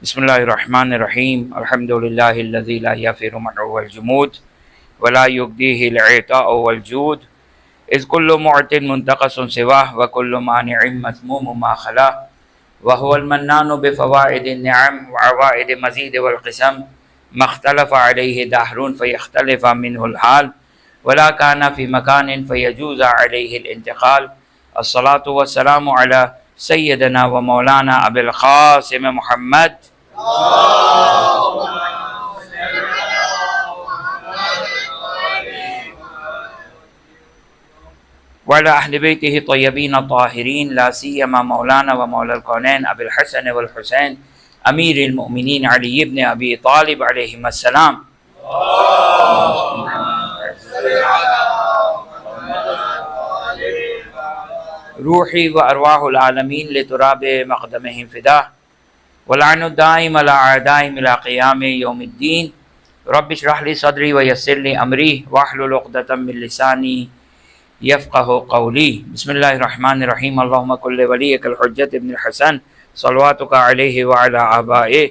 بسم اللہ الرحمن الرحیم الحمد للہ الذی لا یفر معه الجمود ولا یغدیہ العطاء والجود اذ کل معط منتقص سواہ وکل مانع مذموم ما خلا وهو المنان بفوائد النعم وعوائد مزید والقسم ما اختلف علیہ دہر فیختلف منہ الحال ولا کان فی مکان فیجوز علیہ الانتقال الصلاة والسلام علی سیدنا و مولانا ابی القاسم محمد وعلى أهل بيته الطيبين الطاهرين لا سيما مولانا ومولى الكونين أبي الحسن والحسين أمير المؤمنين علي بن أبي طالب عليهما السلام. روحي وأرواح العالمين لتراب مقدمهم فداه واللعن الدائم على أعدائهم إلى قيام يوم الدين. رب اشرح لي صدري ويسر لي أمري واحلل عقدة من لساني يفقه قولي. بسم الله الرحمن الرحيم. اللهم كن لوليك الحجة ابن الحسن صلواتك عليه وعلى آبائه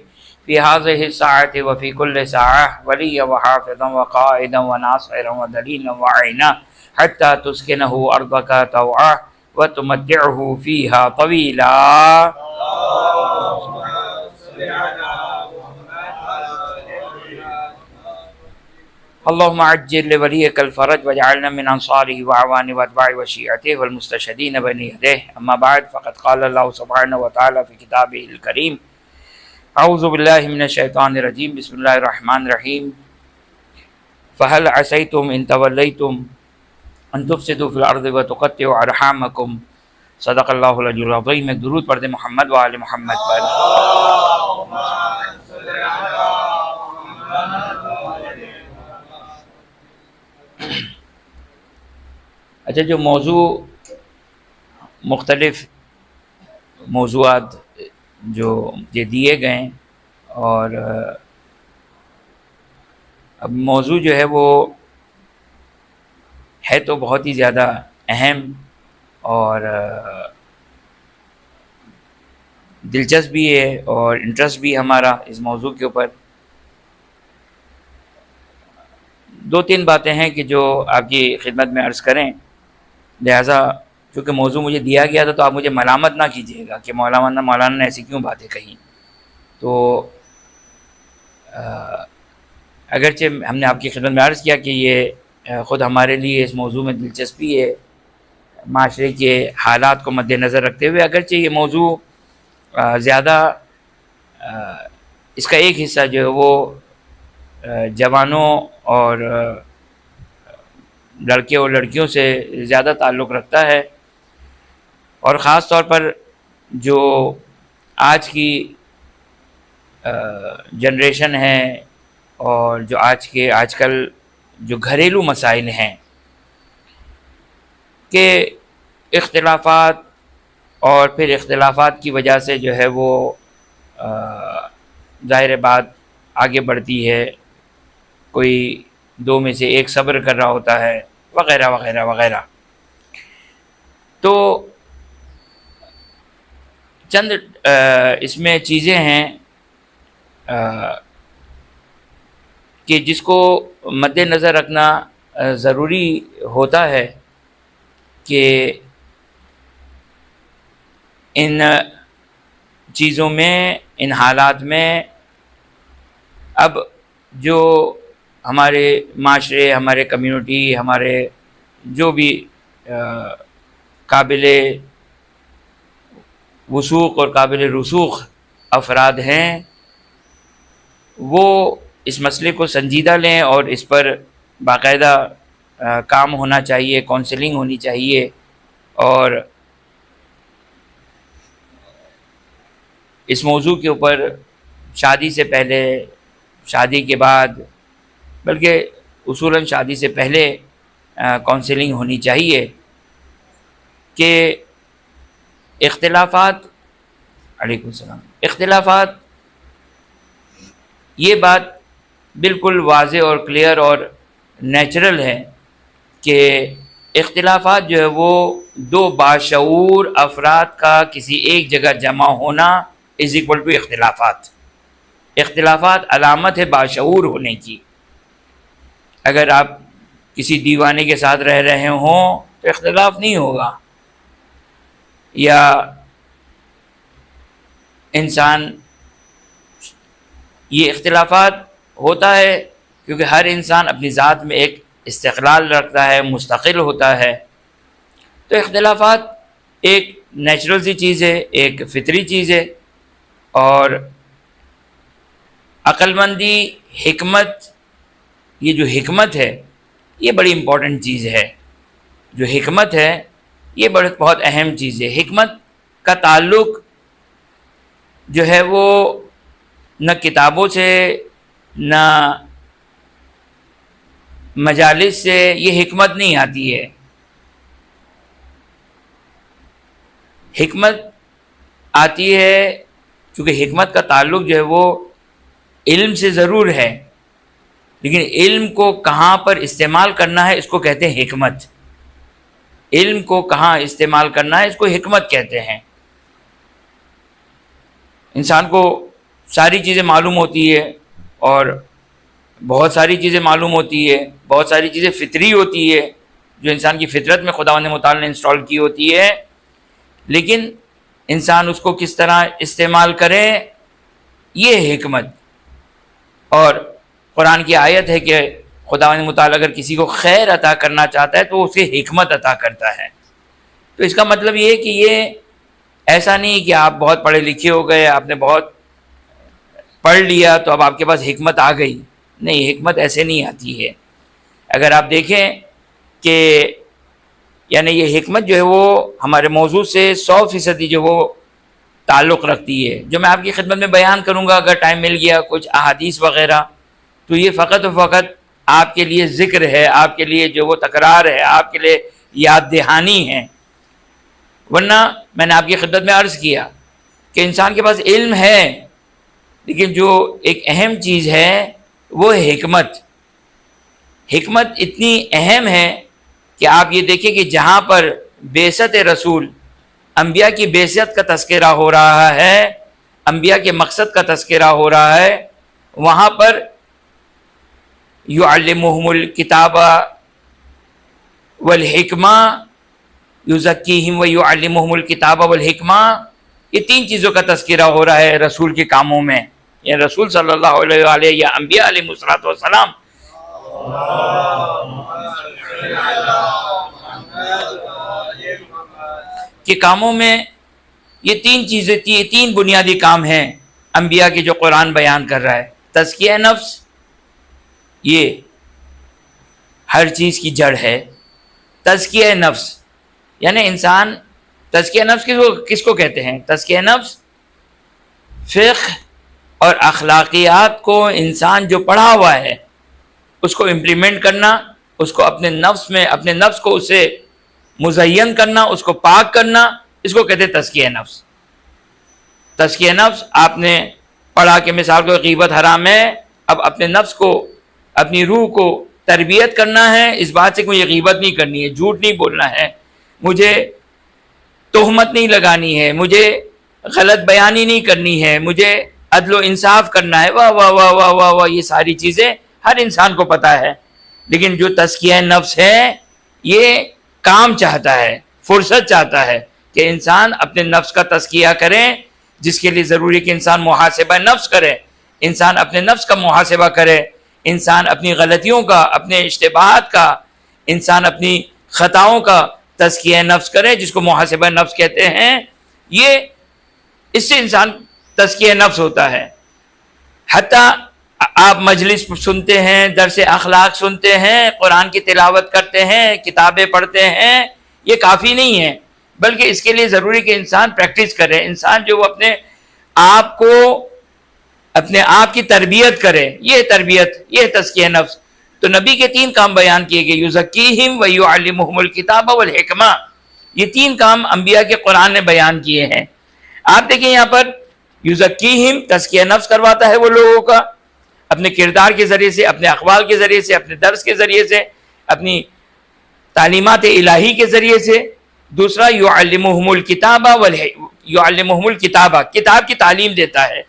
في هذه الساعة وفي كل ساعة وليا وحافظا وقائدا وناصرا ودليلا وعينا حتى تسكنه أرضك طوعا وتمتعه فيها طويلا. اللهم عجل لوليك الفرج واجعلنا من أنصاره وأعوانه وأتباعه وشيعته والمستشهدين بين يديه. أما بعد فقد قال الله سبحانه وتعالى في كتابه الكريم أعوذ بالله من الشيطان الرجيم بسم الله الرحمن الرحيم فهل عسيتم إن توليتم أن تفسدوا في الأرض وتقطعوا أرحامكم. صدق اللہ العلی العظیم. ایک درود پڑھ دیں محمد و آل محمد پر. اچھا، جو موضوع مختلف موضوعات جو یہ دیے گئے ہیں، اور اب موضوع جو ہے وہ ہے تو بہت ہی زیادہ اہم اور دلچسپ بھی ہے اور انٹرسٹ بھی ہمارا اس موضوع کے اوپر. دو تین باتیں ہیں کہ جو آپ کی خدمت میں عرض کریں، لہٰذا چونکہ موضوع مجھے دیا گیا تھا تو آپ مجھے ملامت نہ کیجیے گا کہ مولانا نے ایسی کیوں باتیں کہیں. تو اگرچہ ہم نے آپ کی خدمت میں عرض کیا کہ یہ خود ہمارے لیے اس موضوع میں دلچسپی ہے معاشرے کے حالات کو مد نظر رکھتے ہوئے، اگرچہ یہ موضوع زیادہ اس کا ایک حصہ جو ہے وہ جوانوں اور لڑکے اور لڑکیوں سے زیادہ تعلق رکھتا ہے، اور خاص طور پر جو آج کی جنریشن ہے اور جو آج کل جو گھریلو مسائل ہیں کہ اختلافات، اور پھر اختلافات کی وجہ سے جو ہے وہ ظاہر بات آگے بڑھتی ہے، کوئی دو میں سے ایک صبر کر رہا ہوتا ہے وغیرہ وغیرہ وغیرہ. تو چند اس میں چیزیں ہیں کہ جس کو مد نظر رکھنا ضروری ہوتا ہے کہ ان چیزوں میں، ان حالات میں اب جو ہمارے معاشرے، ہمارے کمیونٹی، ہمارے جو بھی قابل وثوق اور قابل رسوخ افراد ہیں وہ اس مسئلے کو سنجیدہ لیں اور اس پر باقاعدہ کام ہونا چاہیے، کونسلنگ ہونی چاہیے، اور اس موضوع کے اوپر شادی سے پہلے، شادی کے بعد، بلکہ اصولاً شادی سے پہلے کونسلنگ ہونی چاہیے کہ اختلافات، علیکم السلام، اختلافات، یہ بات بالکل واضح اور کلیئر اور نیچرل ہے کہ اختلافات جو ہے وہ دو باشعور افراد کا کسی ایک جگہ جمع ہونا از اکول ٹو اختلافات. اختلافات علامت ہے باشعور ہونے کی. اگر آپ کسی دیوانے کے ساتھ رہ رہے ہوں تو اختلاف نہیں ہوگا، یا انسان، یہ اختلافات ہوتا ہے کیونکہ ہر انسان اپنی ذات میں ایک استقلال رکھتا ہے، مستقل ہوتا ہے. تو اختلافات ایک نیچرل سی چیز ہے، ایک فطری چیز ہے. اور عقل مندی، حکمت، یہ جو حکمت ہے یہ بڑی امپورٹنٹ چیز ہے. جو حکمت ہے یہ بہت اہم چیز ہے. حکمت کا تعلق جو ہے وہ نہ کتابوں سے، نہ مجالس سے یہ حکمت نہیں آتی ہے. حکمت آتی ہے چونکہ حکمت کا تعلق جو ہے وہ علم سے ضرور ہے، لیکن علم کو کہاں پر استعمال کرنا ہے اس کو کہتے ہیں حکمت. علم کو کہاں استعمال کرنا ہے اس کو حکمت کہتے ہیں. انسان کو ساری چیزیں معلوم ہوتی ہے، اور بہت ساری چیزیں معلوم ہوتی ہے، بہت ساری چیزیں فطری ہوتی ہے جو انسان کی فطرت میں خداوند متعال نے انسٹال کی ہوتی ہے، لیکن انسان اس کو کس طرح استعمال کرے یہ حکمت. اور قرآن کی آیت ہے کہ خداوند متعال اگر کسی کو خیر عطا کرنا چاہتا ہے تو اسے حکمت عطا کرتا ہے. تو اس کا مطلب یہ ہے کہ یہ ایسا نہیں کہ آپ بہت پڑھے لکھے ہو گئے، آپ نے بہت پڑھ لیا تو اب آپ کے پاس حکمت آ گئی. نہیں، حکمت ایسے نہیں آتی ہے. اگر آپ دیکھیں کہ یعنی یہ حکمت جو ہے وہ ہمارے موضوع سے 100% جو وہ تعلق رکھتی ہے. جو میں آپ کی خدمت میں بیان کروں گا اگر ٹائم مل گیا، کچھ احادیث وغیرہ، تو یہ فقط و فقط آپ کے لیے ذکر ہے، آپ کے لیے جو وہ تکرار ہے، آپ کے لیے یاد دہانی ہے. ورنہ میں نے آپ کی خدمت میں عرض کیا کہ انسان کے پاس علم ہے، لیکن جو ایک اہم چیز ہے وہ ہے حکمت. حکمت اتنی اہم ہے کہ آپ یہ دیکھیں کہ جہاں پر بعثت رسول، انبیاء کی بعثت کا تذکرہ ہو رہا ہے، انبیاء کے مقصد کا تذکرہ ہو رہا ہے، وہاں پر یعلمہم الکتاب والحکمہ، یزکیہم ویعلمہم الکتاب والحکمہ، یہ 3 چیزوں کا تذکرہ ہو رہا ہے رسول کے کاموں میں. یا رسول صلی اللہ علیہ وآلہ یا انبیاء علیہ الصلوۃ والسلام کے کاموں میں یہ 3 چیزیں، 3 بنیادی کام ہیں انبیاء کے جو قرآن بیان کر رہا ہے. تزکیہ نفس، یہ ہر چیز کی جڑ ہے. تزکیہ نفس یعنی انسان، تزکیہ نفس کس کو کہتے ہیں؟ تزکیہ نفس فقہ اور اخلاقیات کو انسان جو پڑھا ہوا ہے اس کو امپلیمنٹ کرنا، اس کو اپنے نفس میں، اپنے نفس کو اسے مزین کرنا، اس کو پاک کرنا، اس کو کہتے ہیں تزکیہ نفس. تزکیہ نفس آپ نے پڑھا کہ مثال کو غیبت حرام ہے، اب اپنے نفس کو، اپنی روح کو تربیت کرنا ہے اس بات سے کہ مجھے غیبت نہیں کرنی ہے، جھوٹ نہیں بولنا ہے، مجھے تہمت نہیں لگانی ہے، مجھے غلط بیانی نہیں کرنی ہے، مجھے عدل و انصاف کرنا ہے. واہ واہ واہ واہ واہ واہ، یہ ساری چیزیں ہر انسان کو پتہ ہے. لیکن جو تزکیہ نفس ہے یہ کام چاہتا ہے، فرصت چاہتا ہے کہ انسان اپنے نفس کا تزکیہ کرے، جس کے لیے ضروری کہ انسان محاسبہ نفس کرے، انسان اپنے نفس کا محاسبہ کرے، انسان اپنی غلطیوں کا، اپنے اشتباہات کا، انسان اپنی خطاؤں کا تزکیہ نفس کرے، جس کو محاسبہ نفس کہتے ہیں. یہ اس سے انسان تزکیہ نفس ہوتا ہے. حتیٰ آپ مجلس سنتے ہیں، درس اخلاق سنتے ہیں، قرآن کی تلاوت کرتے ہیں، کتابیں پڑھتے ہیں، یہ کافی نہیں ہے، بلکہ اس کے لیے ضروری کہ انسان پریکٹس کرے، انسان جو وہ اپنے آپ کو، اپنے آپ کی تربیت کرے. یہ تربیت، یہ تزکیہ نفس. تو نبی کے 3 کام بیان کیے گئے، یزکیہم ویعلمہم الکتاب والحکمہ. یہ 3 کام انبیاء کے قرآن نے بیان کیے ہیں. آپ دیکھیں یہاں پر یزکیہم، تزکیہ نفس کرواتا ہے وہ لوگوں کا اپنے کردار کے ذریعے سے، اپنے اقوال کے ذریعے سے، اپنے درس کے ذریعے سے، اپنی تعلیمات الہی کے ذریعے سے. دوسرا یعلمہم الکتاب یعلمہم الکتاب، کتاب کی تعلیم دیتا ہے.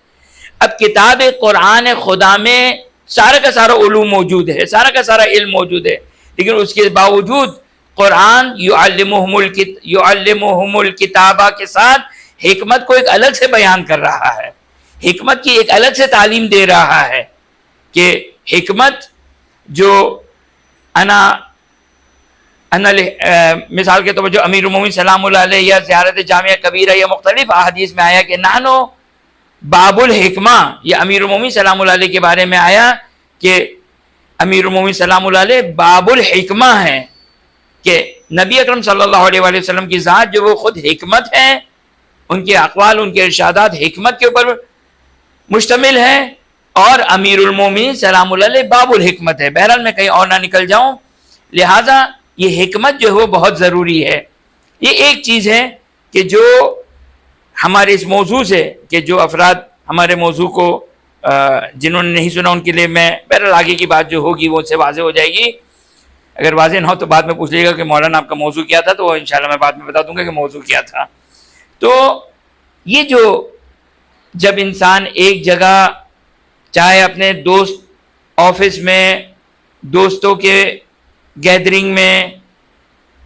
اب کتاب قرآن خدا میں سارا کا سارا علوم موجود ہے، سارا کا سارا علم موجود ہے، لیکن اس کے باوجود قرآن یعلمہم الکتابہ کے ساتھ حکمت کو ایک الگ سے بیان کر رہا ہے، حکمت کی ایک الگ سے تعلیم دے رہا ہے کہ حکمت جو مثال کے طور پر جو امیر المومنین سلام اللہ علیہ یا زیارت جامعہ کبیرہ یا مختلف احادیث میں آیا کہ نحنو باب الحکمہ، یا امیر المومنین سلام اللہ علیہ کے بارے میں آیا کہ امیر المومنین سلام اللہ علیہ باب الحکمہ ہیں، کہ نبی اکرم صلی اللہ علیہ وآلہ وسلم کی ذات جو وہ خود حکمت ہے، ان کے اقوال ان کے ارشادات حکمت کے اوپر مشتمل ہے، اور امیر المومنین سلام اللہ علیہ باب الحکمت ہے۔ بہرحال میں کہیں اور نہ نکل جاؤں، لہٰذا یہ حکمت جو ہے وہ بہت ضروری ہے۔ یہ ایک چیز ہے کہ جو ہمارے اس موضوع سے، کہ جو افراد ہمارے موضوع کو جنہوں نے نہیں سنا ان کے لیے میں بہرحال آگے کی بات جو ہوگی وہ ان سے واضح ہو جائے گی، اگر واضح نہ ہو تو بعد میں پوچھ لیے گا کہ مولانا آپ کا موضوع کیا تھا، تو انشاءاللہ میں بعد میں بتا دوں گا کہ موضوع کیا تھا۔ تو یہ جو جب انسان ایک جگہ، چاہے اپنے دوست آفس میں، دوستوں کے گیدرنگ میں،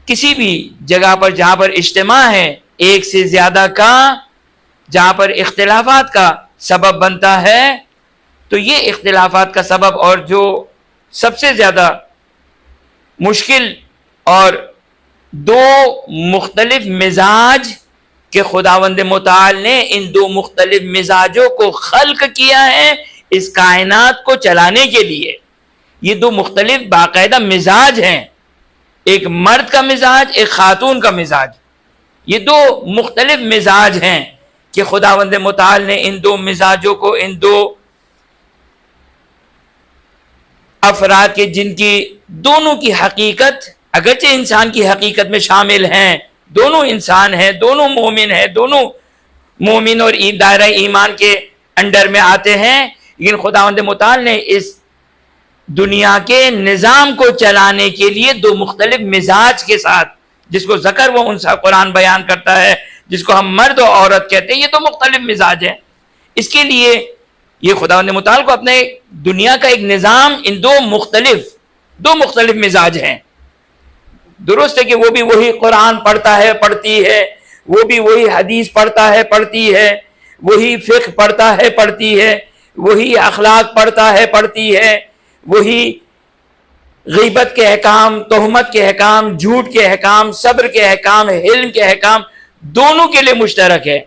کسی بھی جگہ پر جہاں پر اجتماع ہے ایک سے زیادہ کا، جہاں پر اختلافات کا سبب بنتا ہے، تو یہ اختلافات کا سبب اور جو سب سے زیادہ مشکل اور دو مختلف مزاج کہ خداوند متعال نے ان دو مختلف مزاجوں کو خلق کیا ہے اس کائنات کو چلانے کے لیے۔ یہ دو مختلف باقاعدہ مزاج ہیں، ایک مرد کا مزاج، ایک خاتون کا مزاج، یہ دو مختلف مزاج ہیں کہ خداوند متعال نے ان دو مزاجوں کو، ان دو افراد کے جن کی دونوں کی حقیقت اگرچہ انسان کی حقیقت میں شامل ہیں، دونوں انسان ہیں، دونوں مومن ہیں، دونوں مومن اور دائرہ ایمان کے انڈر میں آتے ہیں، لیکن خداوند متعال نے اس دنیا کے نظام کو چلانے کے لیے دو مختلف مزاج کے ساتھ، جس کو ذکر و انثی قرآن بیان کرتا ہے، جس کو ہم مرد و عورت کہتے ہیں، یہ دو مختلف مزاج ہیں۔ اس کے لیے یہ خداوند متعال کو اپنے دنیا کا ایک نظام، ان دو مختلف مزاج ہیں۔ درست ہے کہ وہ بھی وہی قرآن پڑھتا ہے، پڑھتی ہے، وہ بھی وہی حدیث پڑھتا ہے، پڑھتی ہے، وہی فقہ پڑھتا ہے، پڑھتی ہے، وہی اخلاق پڑھتا ہے، پڑھتی ہے، وہی غیبت کے احکام، تہمت کے احکام، جھوٹ کے احکام، صبر کے احکام، حلم کے احکام دونوں کے لیے مشترک ہے،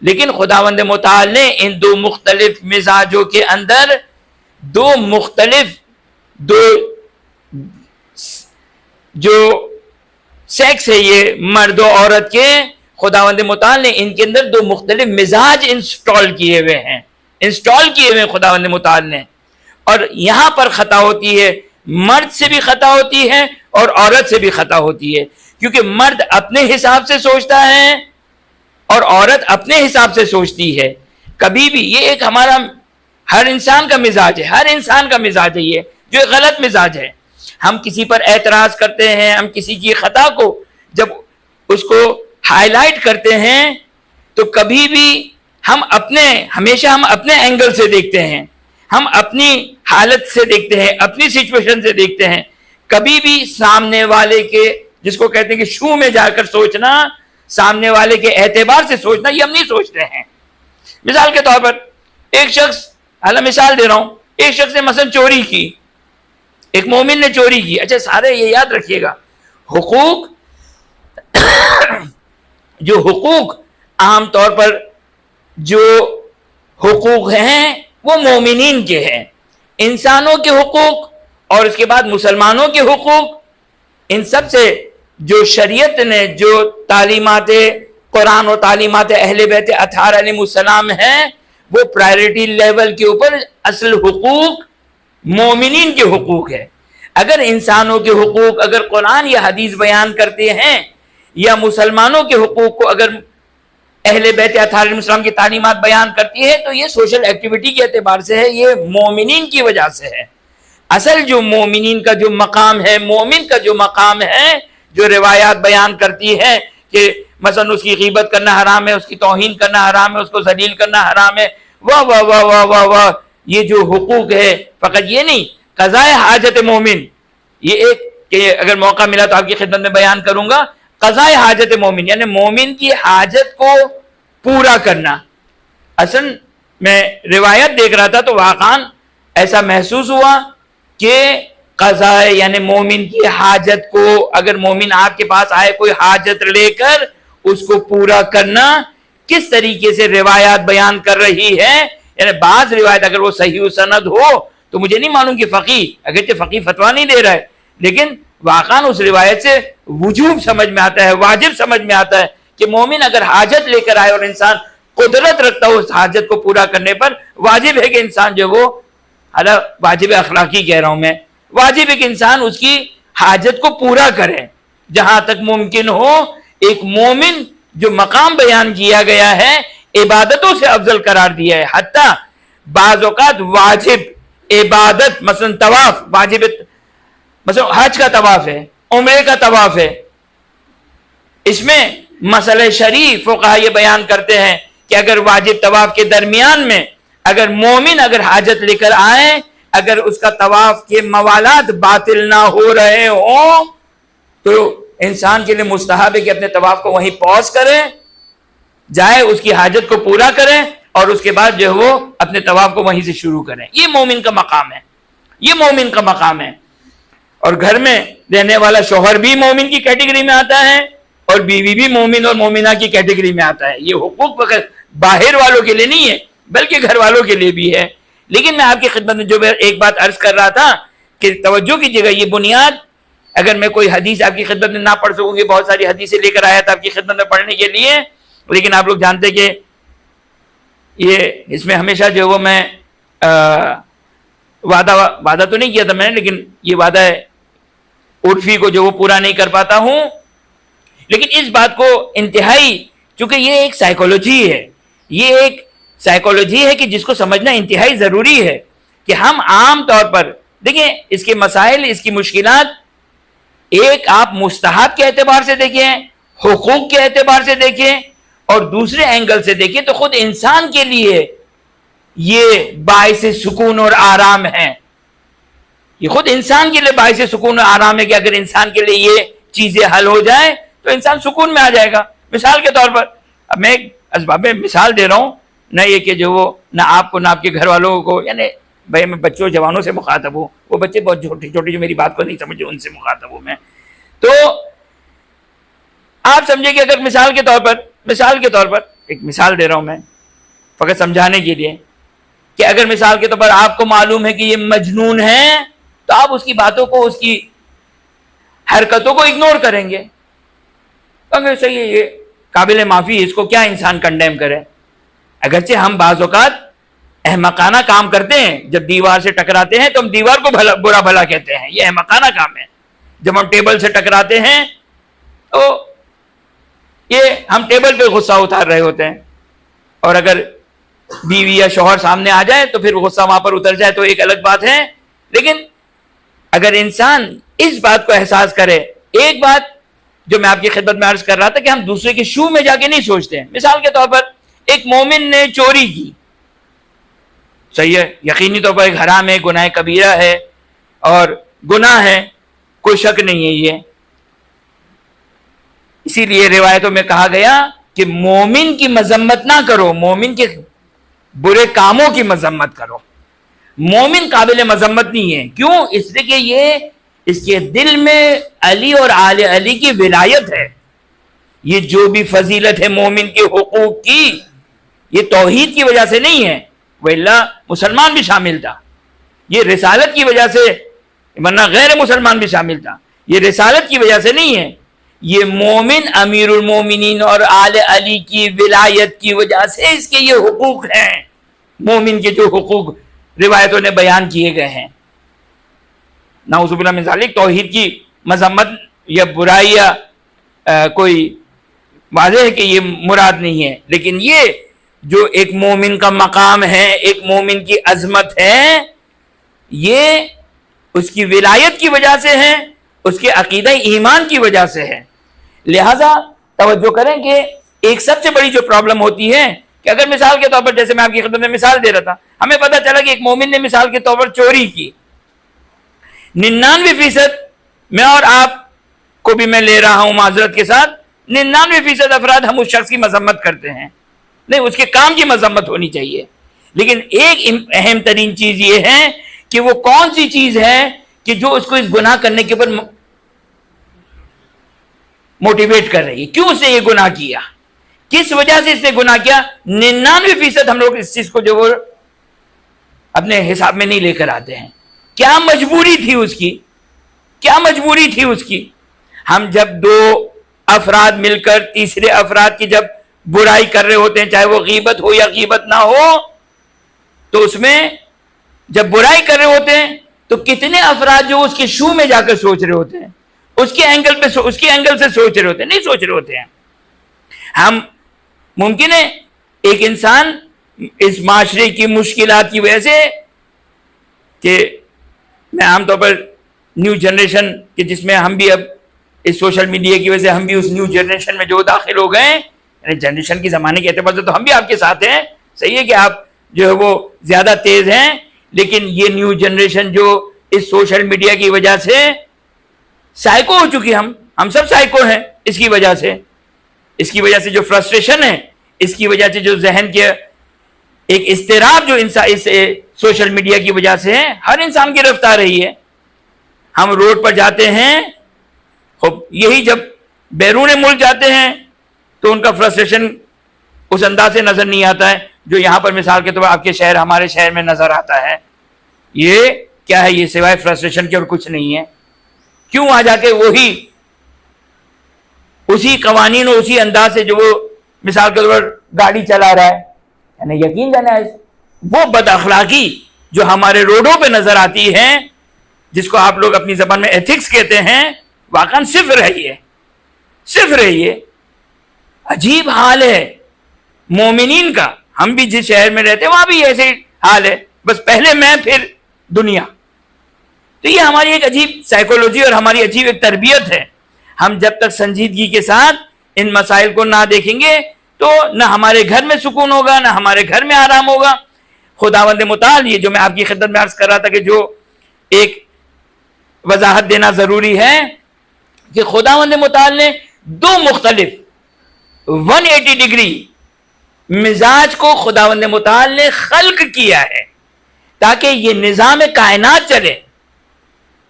لیکن خداوند متعال نے ان دو مختلف مزاجوں کے اندر دو مختلف جو سیکس ہے، یہ مرد و عورت کے، خداوند متعال نے ان کے اندر دو مختلف مزاج انسٹال کیے ہوئے ہیں خداوند متعال نے۔ اور یہاں پر خطا ہوتی ہے، مرد سے بھی خطا ہوتی ہے اور عورت سے بھی خطا ہوتی ہے، کیونکہ مرد اپنے حساب سے سوچتا ہے اور عورت اپنے حساب سے سوچتی ہے۔ کبھی بھی یہ ایک ہمارا ہر انسان کا مزاج ہے، ہر انسان کا مزاج ہے، یہ جو ایک غلط مزاج ہے۔ ہم کسی پر اعتراض کرتے ہیں، ہم کسی کی خطا کو جب اس کو ہائی لائٹ کرتے ہیں تو کبھی بھی ہمیشہ ہم اپنے اینگل سے دیکھتے ہیں، ہم اپنی حالت سے دیکھتے ہیں، اپنی سچویشن سے دیکھتے ہیں، کبھی بھی سامنے والے کے، جس کو کہتے ہیں کہ شو میں جا کر سوچنا، سامنے والے کے اعتبار سے سوچنا، یہ ہم نہیں سوچتے ہیں۔ مثال کے طور پر ایک شخص، مثال دے رہا ہوں، ایک شخص نے مثلا چوری کی، ایک مومن نے چوری کی۔ اچھا سارے یہ یاد رکھیے گا، جو حقوق عام طور پر جو حقوق ہیں وہ مومنین کے ہیں، انسانوں کے حقوق اور اس کے بعد مسلمانوں کے حقوق، ان سب سے جو شریعت نے جو تعلیمات قرآن و تعلیمات اہل بیت اطہار علیہ السلام ہیں، وہ پرائرٹی لیول کے اوپر اصل حقوق مومنین کے حقوق ہے۔ اگر انسانوں کے حقوق اگر قرآن یا حدیث بیان کرتے ہیں، یا مسلمانوں کے حقوق کو اگر اہل بیت اطہار علیہ السلام کی تعلیمات بیان کرتی ہے، تو یہ سوشل ایکٹیویٹی کے اعتبار سے ہے، یہ مومنین کی وجہ سے ہے۔ اصل جو مومنین کا جو مقام ہے، مومن کا جو مقام ہے، جو روایات بیان کرتی ہے کہ مثلا اس کی غیبت کرنا حرام ہے، اس کی توہین کرنا حرام ہے، اس کو ذلیل کرنا حرام ہے، واہ واہ واہ واہ واہ واہ، یہ جو حقوق ہے فقط یہ نہیں، قضاء حاجت مومن، یہ ایک کہ اگر موقع ملا تو آپ کی خدمت میں بیان کروں گا، قضاء حاجت مومن یعنی مومن کی حاجت کو پورا کرنا۔ اصل میں روایت دیکھ رہا تھا تو واقعاً ایسا محسوس ہوا کہ قضاء یعنی مومن کی حاجت کو، اگر مومن آپ کے پاس آئے کوئی حاجت لے کر، اس کو پورا کرنا کس طریقے سے روایات بیان کر رہی ہے۔ یعنی بعض روایت اگر وہ صحیح و سند ہو تو مجھے نہیں معلوم کہ فقیہ، اگرچہ فقیہ فتویٰ نہیں دے رہا ہے، لیکن واقعاً اس روایت سے وجوب سمجھ میں آتا ہے، واجب سمجھ میں آتا ہے کہ مومن اگر حاجت لے کر آئے اور انسان قدرت رکھتا ہو اس حاجت کو پورا کرنے پر، واجب ہے کہ انسان جو وہ واجب اخلاقی کہہ رہا ہوں میں، واجب ہے کہ انسان اس کی حاجت کو پورا کرے جہاں تک ممکن ہو۔ ایک مومن جو مقام بیان کیا گیا ہے عبادتوں سے افضل قرار دیا ہے، حتیٰ بعض اوقات واجب عبادت مثلا طواف واجب، مثلا حج کا طواف ہے، عمرے کا طواف ہے، اس میں مسئلہ شرعی فقہا یہ بیان کرتے ہیں کہ اگر واجب طواف کے درمیان میں اگر مومن اگر حاجت لے کر آئے، اگر اس کا طواف کے موالات باطل نہ ہو رہے ہوں تو انسان کے لیے مستحب ہے کہ اپنے طواف کو وہیں پوز کرے، جائے اس کی حاجت کو پورا کریں اور اس کے بعد جو ہے وہ اپنے طواف کو وہیں سے شروع کریں۔ یہ مومن کا مقام ہے، یہ مومن کا مقام ہے۔ اور گھر میں رہنے والا شوہر بھی مومن کی کیٹیگری میں آتا ہے اور بیوی بھی مومن اور مومنہ کی کیٹیگری میں آتا ہے۔ یہ حقوق فقط باہر والوں کے لیے نہیں ہے بلکہ گھر والوں کے لیے بھی ہے۔ لیکن میں آپ کی خدمت میں جو ایک بات عرض کر رہا تھا کہ توجہ کیجیے گا، یہ بنیاد اگر میں کوئی حدیث آپ کی خدمت میں نہ پڑھ سکوں گی، بہت ساری حدیثیں لے کر آیا تھا آپ کی خدمت میں پڑھنے کے لیے، لیکن آپ لوگ جانتے کہ یہ اس میں ہمیشہ جو وہ میں وعدہ تو نہیں کیا تھا میں نے، لیکن یہ وعدہ عرفی کو جو وہ پورا نہیں کر پاتا ہوں۔ لیکن اس بات کو انتہائی، چونکہ یہ ایک سائیکولوجی ہے، یہ ایک سائیکولوجی ہے کہ جس کو سمجھنا انتہائی ضروری ہے کہ ہم عام طور پر دیکھیں اس کے مسائل، اس کی مشکلات، ایک آپ مستحب کے اعتبار سے دیکھیں، حقوق کے اعتبار سے دیکھیں اور دوسرے اینگل سے دیکھیں تو خود انسان کے لیے یہ باعث سکون اور آرام ہے۔ یہ خود انسان کے لیے باعث سکون اور آرام ہے کہ اگر انسان کے لیے یہ چیزیں حل ہو جائیں تو انسان سکون میں آ جائے گا۔ مثال کے طور پر اب میں ایک اسباب مثال دے رہا ہوں، نہ یہ کہ جو وہ نہ آپ کو نہ آپ کے گھر والوں کو، یعنی بھائی میں بچوں جوانوں سے مخاطب ہوں، وہ بچے بہت چھوٹے چھوٹے جو میری بات کو نہیں سمجھے ان سے مخاطب ہوں میں۔ تو آپ سمجھے کہ اگر مثال کے طور پر ایک مثال دے رہا ہوں میں فقط سمجھانے کے لیے کہ اگر مثال کے طور پر آپ کو معلوم ہے کہ یہ مجنون ہے تو آپ اس کی باتوں کو، اس کی حرکتوں کو اگنور کریں گے، اگر صحیح ہے، یہ قابل معافی، اس کو کیا انسان کنڈیم کرے۔ اگرچہ ہم بعض اوقات احمقانہ کام کرتے ہیں، جب دیوار سے ٹکراتے ہیں تو ہم دیوار کو برا بھلا کہتے ہیں، یہ احمقانہ کام ہے۔ جب ہم ٹیبل سے ٹکراتے ہیں تو یہ ہم ٹیبل پہ غصہ اتار رہے ہوتے ہیں، اور اگر بیوی یا شوہر سامنے آ جائے تو پھر غصہ وہاں پر اتر جائے تو ایک الگ بات ہے۔ لیکن اگر انسان اس بات کو احساس کرے، ایک بات جو میں آپ کی خدمت میں عرض کر رہا تھا کہ ہم دوسرے کے شو میں جا کے نہیں سوچتے ہیں۔ مثال کے طور پر ایک مومن نے چوری کی، صحیح ہے، یقینی طور پر ایک حرام ہے، گناہ کبیرہ ہے اور گناہ ہے، کوئی شک نہیں ہے یہ۔ اسی لیے روایتوں میں کہا گیا کہ مومن کی مذمت نہ کرو، مومن کے برے کاموں کی مذمت کرو۔ مومن قابل مذمت نہیں ہے، کیوں؟ اس لیے کہ یہ اس کے دل میں علی اور آل علی کی ولایت ہے۔ یہ جو بھی فضیلت ہے مومن کے حقوق کی، یہ توحید کی وجہ سے نہیں ہے، وَإِلَّا مسلمان بھی شامل تھا، یہ رسالت کی وجہ سے، ورنہ غیر مسلمان بھی شامل تھا، یہ رسالت کی وجہ سے نہیں ہے، یہ مومن امیر المومنین اور آل علی کی ولایت کی وجہ سے اس کے یہ حقوق ہیں، مومن کے جو حقوق روایتوں نے بیان کیے گئے ہیں۔ نعوذ باللہ من ذالک، توحید کی مذمت یا برائی یا کوئی واضح ہے کہ یہ مراد نہیں ہے، لیکن یہ جو ایک مومن کا مقام ہے، ایک مومن کی عظمت ہے، یہ اس کی ولایت کی وجہ سے ہے، اس کے عقیدہ ایمان کی وجہ سے ہے۔ لہذا توجہ کریں کہ ایک سب سے بڑی جو پرابلم ہوتی ہے کہ اگر مثال کے طور پر، جیسے میں آپ کی خدمت میں مثال دے رہا تھا، ہمیں پتہ چلا کہ ایک مومن نے مثال کے طور پر چوری کی، 99% میں اور آپ کو بھی میں لے رہا ہوں معذرت کے ساتھ، 99% افراد ہم اس شخص کی مذمت کرتے ہیں، نہیں، اس کے کام کی مذمت ہونی چاہیے، لیکن ایک اہم ترین چیز یہ ہے کہ وہ کون سی چیز ہے کہ جو اس کو اس گناہ کرنے کے اوپر موٹیویٹ کر رہی ہے، کیوں اس نے یہ گناہ کیا، کس وجہ سے اس نے گناہ کیا۔ 99% ہم لوگ اس چیز کو جو وہ اپنے حساب میں نہیں لے کر آتے ہیں، کیا مجبوری تھی اس کی، کیا مجبوری تھی اس کی۔ ہم جب دو افراد مل کر تیسرے افراد کی جب برائی کر رہے ہوتے ہیں، چاہے وہ غیبت ہو یا غیبت نہ ہو، تو اس میں جب برائی کر رہے ہوتے ہیں تو کتنے افراد جو اس کے شو میں جا کر سوچ رہے ہوتے ہیں، اس کے اینگل سے سوچ رہے ہوتے ہیں، نہیں سوچ رہے ہوتے ہیں۔ ہم ممکن ہے ایک انسان اس معاشرے کی مشکلات کی وجہ سے، کہ میں عام طور پر نیو جنریشن کہ جس میں ہم بھی اب اس سوشل میڈیا کی وجہ سے ہم بھی اس نیو جنریشن میں جو داخل ہو گئے ہیں، یعنی جنریشن کے زمانے کے اعتبار سے تو ہم بھی آپ کے ساتھ ہیں، صحیح ہے کہ آپ جو ہے وہ زیادہ تیز ہیں، لیکن یہ نیو جنریشن جو اس سوشل میڈیا کی وجہ سے سائیکو ہو چکی، ہم سب سائیکو ہیں اس کی وجہ سے جو فرسٹریشن ہے، اس کی وجہ سے جو ذہن کے ایک اضطراب جو اس سوشل میڈیا کی وجہ سے ہے، ہر انسان گرفت آ رہی ہے۔ ہم روڈ پر جاتے ہیں، یہی جب بیرون ملک جاتے ہیں تو ان کا فرسٹریشن اس انداز سے نظر نہیں آتا ہے جو یہاں پر مثال کے طور پر آپ کے شہر، ہمارے شہر میں نظر آتا ہے۔ یہ کیا ہے؟ یہ سوائے فرسٹریشن کے اور کچھ نہیں ہے۔ کیوں وہاں جا کے وہی اسی قوانین اور اسی انداز سے جو وہ مثال کے طور پر گاڑی چلا رہا ہے، یعنی یقین جانا ہے وہ بد اخلاقی جو ہمارے روڈوں پہ نظر آتی ہے، جس کو آپ لوگ اپنی زبان میں ایتھکس کہتے ہیں، واقعاً صفر ہے یہ۔ عجیب حال ہے مومنین کا۔ ہم بھی جس شہر میں رہتے ہیں وہاں بھی ایسے حال ہے، بس پہلے میں پھر دنیا۔ تو یہ ہماری ایک عجیب سائیکولوجی اور ہماری عجیب ایک تربیت ہے۔ ہم جب تک سنجیدگی کے ساتھ ان مسائل کو نہ دیکھیں گے تو نہ ہمارے گھر میں سکون ہوگا، نہ ہمارے گھر میں آرام ہوگا۔ خداوند متعال، یہ جو میں آپ کی خدمت میں عرض کر رہا تھا کہ جو ایک وضاحت دینا ضروری ہے کہ خداوند متعال نے دو مختلف 180 ڈگری مزاج کو خداوند متعال نے خلق کیا ہے تاکہ یہ نظام کائنات چلے،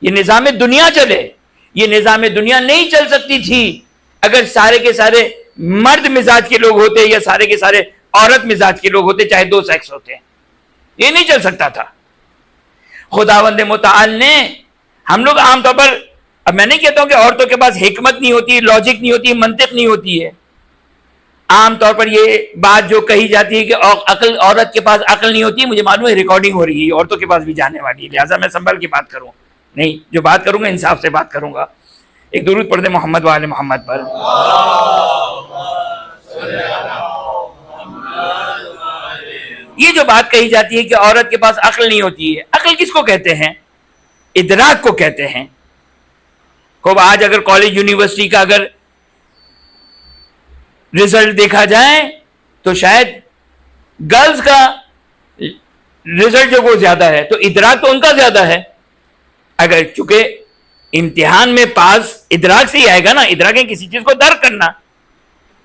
یہ نظام دنیا چلے۔ یہ نظام دنیا نہیں چل سکتی تھی اگر سارے کے سارے مرد مزاج کے لوگ ہوتے یا سارے کے سارے عورت مزاج کے لوگ ہوتے، چاہے دو سیکس ہوتے، یہ نہیں چل سکتا تھا۔ خداوند متعال نے، ہم لوگ عام طور پر، اب میں نہیں کہتا ہوں کہ عورتوں کے پاس حکمت نہیں ہوتی، لاجک نہیں ہوتی، منطق نہیں ہوتی ہے، عام طور پر یہ بات جو کہی جاتی ہے کہ عورت کے پاس عقل نہیں ہوتی، مجھے معلوم ہے ریکارڈنگ ہو رہی ہے، عورتوں کے پاس بھی جانے والی ہے، لہٰذا میں سنبھل کی بات کروں، نہیں، جو بات کروں گا انصاف سے بات کروں گا۔ ایک درود پڑھ دیں محمد و آل محمد پر۔ یہ جو بات کہی جاتی ہے کہ عورت کے پاس عقل نہیں ہوتی ہے، عقل کس کو کہتے ہیں؟ ادراک کو کہتے ہیں۔ خوب آج اگر کالج یونیورسٹی کا اگر رزلٹ دیکھا جائے تو شاید گرلز کا رزلٹ جو وہ زیادہ ہے، تو ادراک تو ان کا زیادہ ہے۔ اگر چونکہ امتحان میں پاس ادراک سے ہی آئے گا نا، ادراک ہے کسی چیز کو درک کرنا۔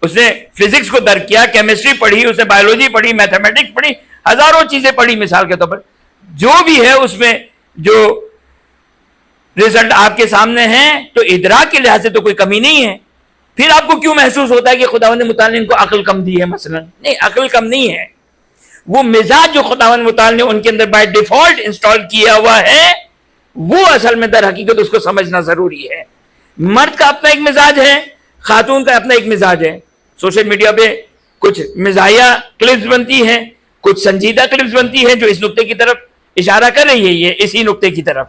اس نے فزکس کو درک کیا، کیمسٹری پڑھی، اس نے بایولوجی پڑھی، میتھمیٹکس پڑھی، ہزاروں چیزیں پڑھی مثال کے طور پر، جو بھی ہے اس میں جو رزلٹ آپ کے سامنے ہیں، تو ادراک کے لحاظ سے تو کوئی کمی نہیں ہے۔ پھر آپ کو کیوں محسوس ہوتا ہے کہ خداوند متعال نے ان کو عقل کم دی ہے؟ مثلا نہیں، عقل کم نہیں ہے، وہ مزاج جو خداوند متعال نے ان کے اندر بائی ڈیفالٹ انسٹال کیا ہوا ہے، وہ اصل میں در حقیقت اس کو سمجھنا ضروری ہے۔ مرد کا اپنا ایک مزاج ہے، خاتون کا اپنا ایک مزاج ہے۔ سوشل میڈیا پہ کچھ مزاحیہ کلپس بنتی ہیں، کچھ سنجیدہ کلپس بنتی ہیں جو اس نقطے کی طرف اشارہ کر رہی ہے، یہ اسی نقطے کی طرف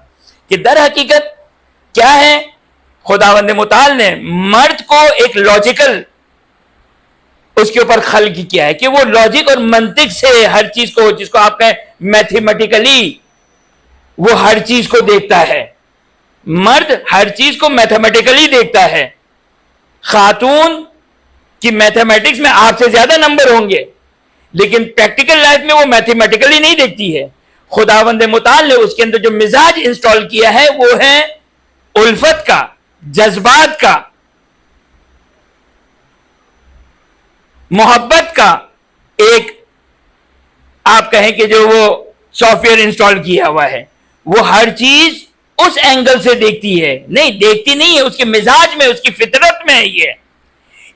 کہ در حقیقت کیا ہے، خداوند متعال نے مرد کو ایک لاجیکل اس کے اوپر خلق کیا ہے کہ وہ لاجک اور منطق سے ہر چیز کو، جس کو آپ کہیں میتھمیٹیکلی، وہ ہر چیز کو دیکھتا ہے۔ مرد ہر چیز کو میتھمیٹیکلی دیکھتا ہے۔ خاتون کی میتھمیٹکس میں آپ سے زیادہ نمبر ہوں گے، لیکن پریکٹیکل لائف میں وہ میتھمیٹیکلی نہیں دیکھتی ہے. خداوند متعال نے اس کے اندر جو مزاج انسٹال کیا ہے وہ ہے الفت کا، جذبات کا، محبت کا، ایک آپ کہیں کہ جو وہ سافٹ ویئر انسٹال کیا ہوا ہے. وہ ہر چیز اس اینگل سے دیکھتی ہے، نہیں دیکھتی نہیں ہے، اس کے مزاج میں، اس کی فطرت میں ہے. یہ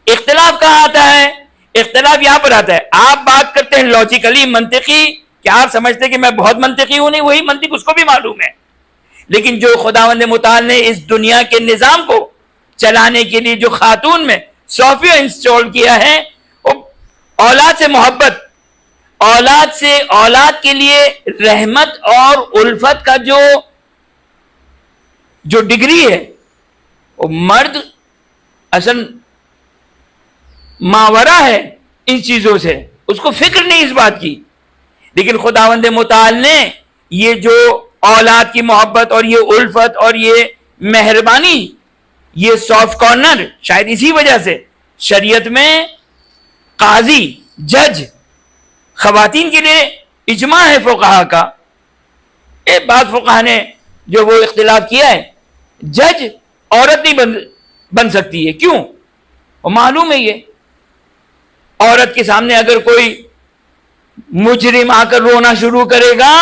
اختلاف کہاں آتا ہے؟ اختلاف یہاں پر آتا ہے. آپ بات کرتے ہیں لاجیکلی، منطقی، کہ آپ سمجھتے ہیں کہ میں بہت منطقی ہوں، نہیں، وہی منطق اس کو بھی معلوم ہے. لیکن جو خداوند متعال نے اس دنیا کے نظام کو چلانے کے لیے جو خاتون میں سافٹ ویئر انسٹال کیا ہے، وہ اولاد سے محبت، اولاد سے، اولاد کے لیے رحمت اور الفت کا جو ڈگری ہے، وہ مرد اصل ماورا ہے ان چیزوں سے، اس کو فکر نہیں اس بات کی. لیکن خداوند متعال نے یہ جو اولاد کی محبت اور یہ الفت اور یہ مہربانی، یہ سافٹ کارنر، شاید اسی وجہ سے شریعت میں قاضی، جج خواتین کے لیے اجماع ہے فقہا کا. ایک بعض فقہا نے جو وہ اختلاف کیا ہے، جج عورت نہیں بن سکتی ہے. کیوں؟ وہ معلوم ہے یہ عورت کے سامنے اگر کوئی مجرم آ کر رونا شروع کرے گا،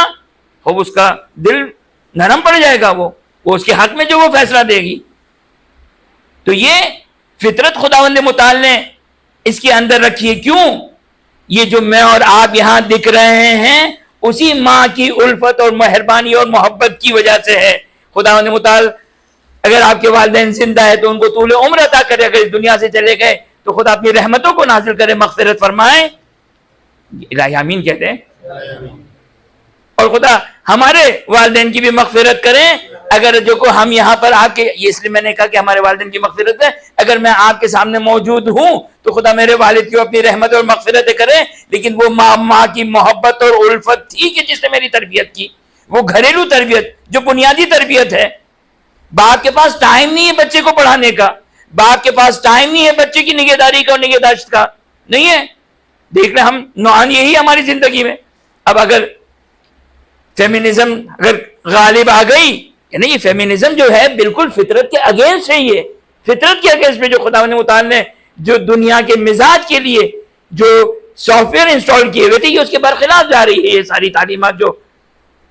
وہ اس کا دل نرم پڑ جائے گا، وہ اس کے حق میں جو وہ فیصلہ دے گی. تو یہ فطرت خداوند متعال نے اس کے اندر رکھی ہے. کیوں؟ یہ جو میں اور آپ یہاں دکھ رہے ہیں اسی ماں کی الفت اور مہربانی اور محبت کی وجہ سے ہے. خداوند متعال اگر آپ کے والدین زندہ ہے تو ان کو طول عمر عطا کرے، اگر اس دنیا سے چلے گئے تو خدا اپنی رحمتوں کو نازل کرے، مغفرت فرمائے. الہی آمین کہتے ہیں. اور خدا ہمارے والدین کی بھی مغفرت کریں. اگر جو کو ہم یہاں پر آپ کے، یہ اس لیے میں نے کہا کہ ہمارے والدین کی مغفرت ہے، اگر میں آپ کے سامنے موجود ہوں تو خدا میرے والد کی اپنی رحمت اور مغفرت کرے. لیکن وہ ماں کی محبت اور الفت تھی کہ جس نے میری تربیت کی، وہ گھریلو تربیت جو بنیادی تربیت ہے. باپ کے پاس ٹائم نہیں ہے بچے کو پڑھانے کا، باپ کے پاس ٹائم نہیں ہے بچے کی نگہداری کا اور نگہداشت کا، نہیں ہے. دیکھ رہے ہم نوعان یہی ہماری زندگی میں. اب اگر فیمنزم اگر غالب آ گئی، یعنی یہ فیمنزم جو ہے بالکل فطرت کے اگینسٹ ہے، یہ فطرت کے اگینسٹ میں جو خداوند متعال نے جو دنیا کے مزاج کے لیے جو سافٹ ویئر انسٹال کیے ہوئے تھے، یہ اس کے برخلاف جا رہی ہے یہ ساری تعلیمات جو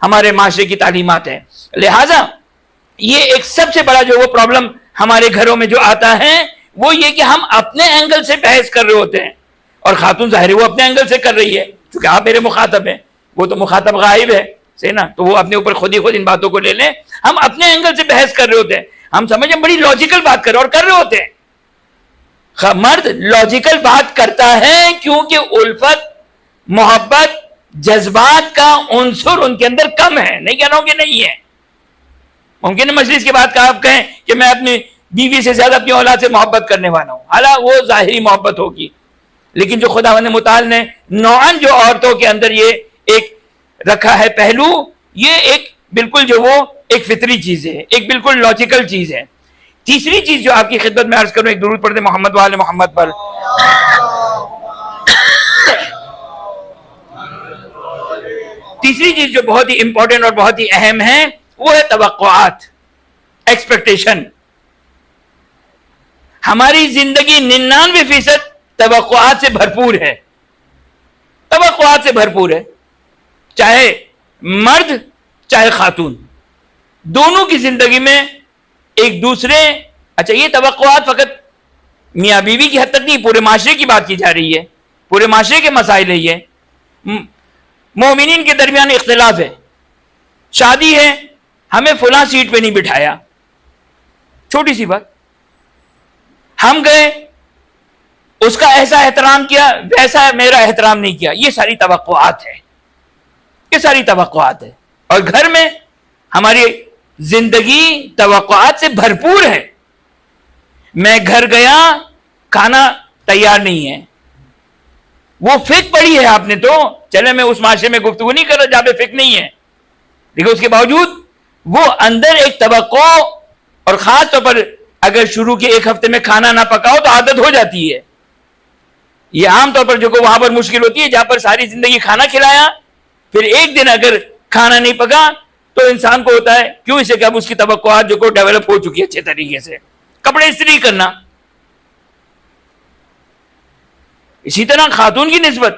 ہمارے معاشرے کی تعلیمات ہیں. لہٰذا یہ ایک سب سے بڑا جو وہ پرابلم ہمارے گھروں میں جو آتا ہے وہ یہ کہ ہم اپنے اینگل سے بحث کر رہے ہوتے ہیں، اور خاتون ظاہر ہے وہ اپنے اینگل سے کر رہی ہے، کیونکہ آپ میرے مخاطب ہیں، وہ تو مخاطب غائب ہے، صحیح نا، تو وہ اپنے اوپر خود ہی خود ان باتوں کو لے لیں. ہم اپنے اینگل سے بحث کر رہے ہوتے ہیں، ہم سمجھیں بڑی لاجیکل بات کر رہے اور کر رہے ہوتے ہیں. مرد لاجیکل بات کرتا ہے کیونکہ الفت، محبت، جذبات کا عنصر ان کے اندر کم ہے. نہیں کہہ رہا ہوں کہ نہیں ہے، ممکن ہے مجلس کے بعد کا آپ کہیں کہ میں اپنی بیوی سے زیادہ اپنی اولاد سے محبت کرنے والا ہوں، حالانکہ وہ ظاہری محبت ہوگی. لیکن جو خداوند متعال نے نوعاً جو عورتوں کے اندر یہ ایک رکھا ہے پہلو، یہ ایک بالکل جو وہ ایک فطری چیز ہے، ایک بالکل لاجیکل چیز ہے. تیسری چیز جو آپ کی خدمت میں عرض کروں، ایک درود پڑھ دیں محمد وآل محمد پر. تیسری چیز جو بہت ہی امپورٹنٹ اور بہت ہی اہم ہے وہ ہے توقعات، ایکسپیکٹیشن. ہماری زندگی 99% توقعات سے بھرپور ہے، توقعات سے بھرپور ہے، چاہے مرد چاہے خاتون، دونوں کی زندگی میں ایک دوسرے. اچھا یہ توقعات فقط میاں بیوی کی حد تک نہیں، پورے معاشرے کی بات کی جا رہی ہے، پورے معاشرے کے مسائل ہے. یہ مومنین کے درمیان اختلاف ہے، شادی ہے، ہمیں فلاں سیٹ پہ نہیں بٹھایا، چھوٹی سی بات، ہم گئے، اس کا ایسا احترام کیا ویسا میرا احترام نہیں کیا. یہ ساری توقعات ہے، یہ ساری توقعات ہے. اور گھر میں ہماری زندگی توقعات سے بھرپور ہے. میں گھر گیا، کھانا تیار نہیں ہے، وہ فک پڑی ہے آپ نے تو چلے میں اس معاشرے میں گفتگو نہیں کر رہا جہاں پہ فک نہیں ہے، لیکن اس کے باوجود وہ اندر ایک توقع، اور خاص طور پر اگر شروع کے ایک ہفتے میں کھانا نہ پکاؤ تو عادت ہو جاتی ہے. یہ عام طور پر جو کہ وہاں پر مشکل ہوتی ہے جہاں پر ساری زندگی کھانا کھلایا، پھر ایک دن اگر کھانا نہیں پکا تو انسان کو ہوتا ہے کیوں، اسے کہ اب اس کی توقعات جو کو ڈیولپ ہو چکی ہے اچھے طریقے سے، کپڑے استری کرنا. اسی طرح خاتون کی نسبت،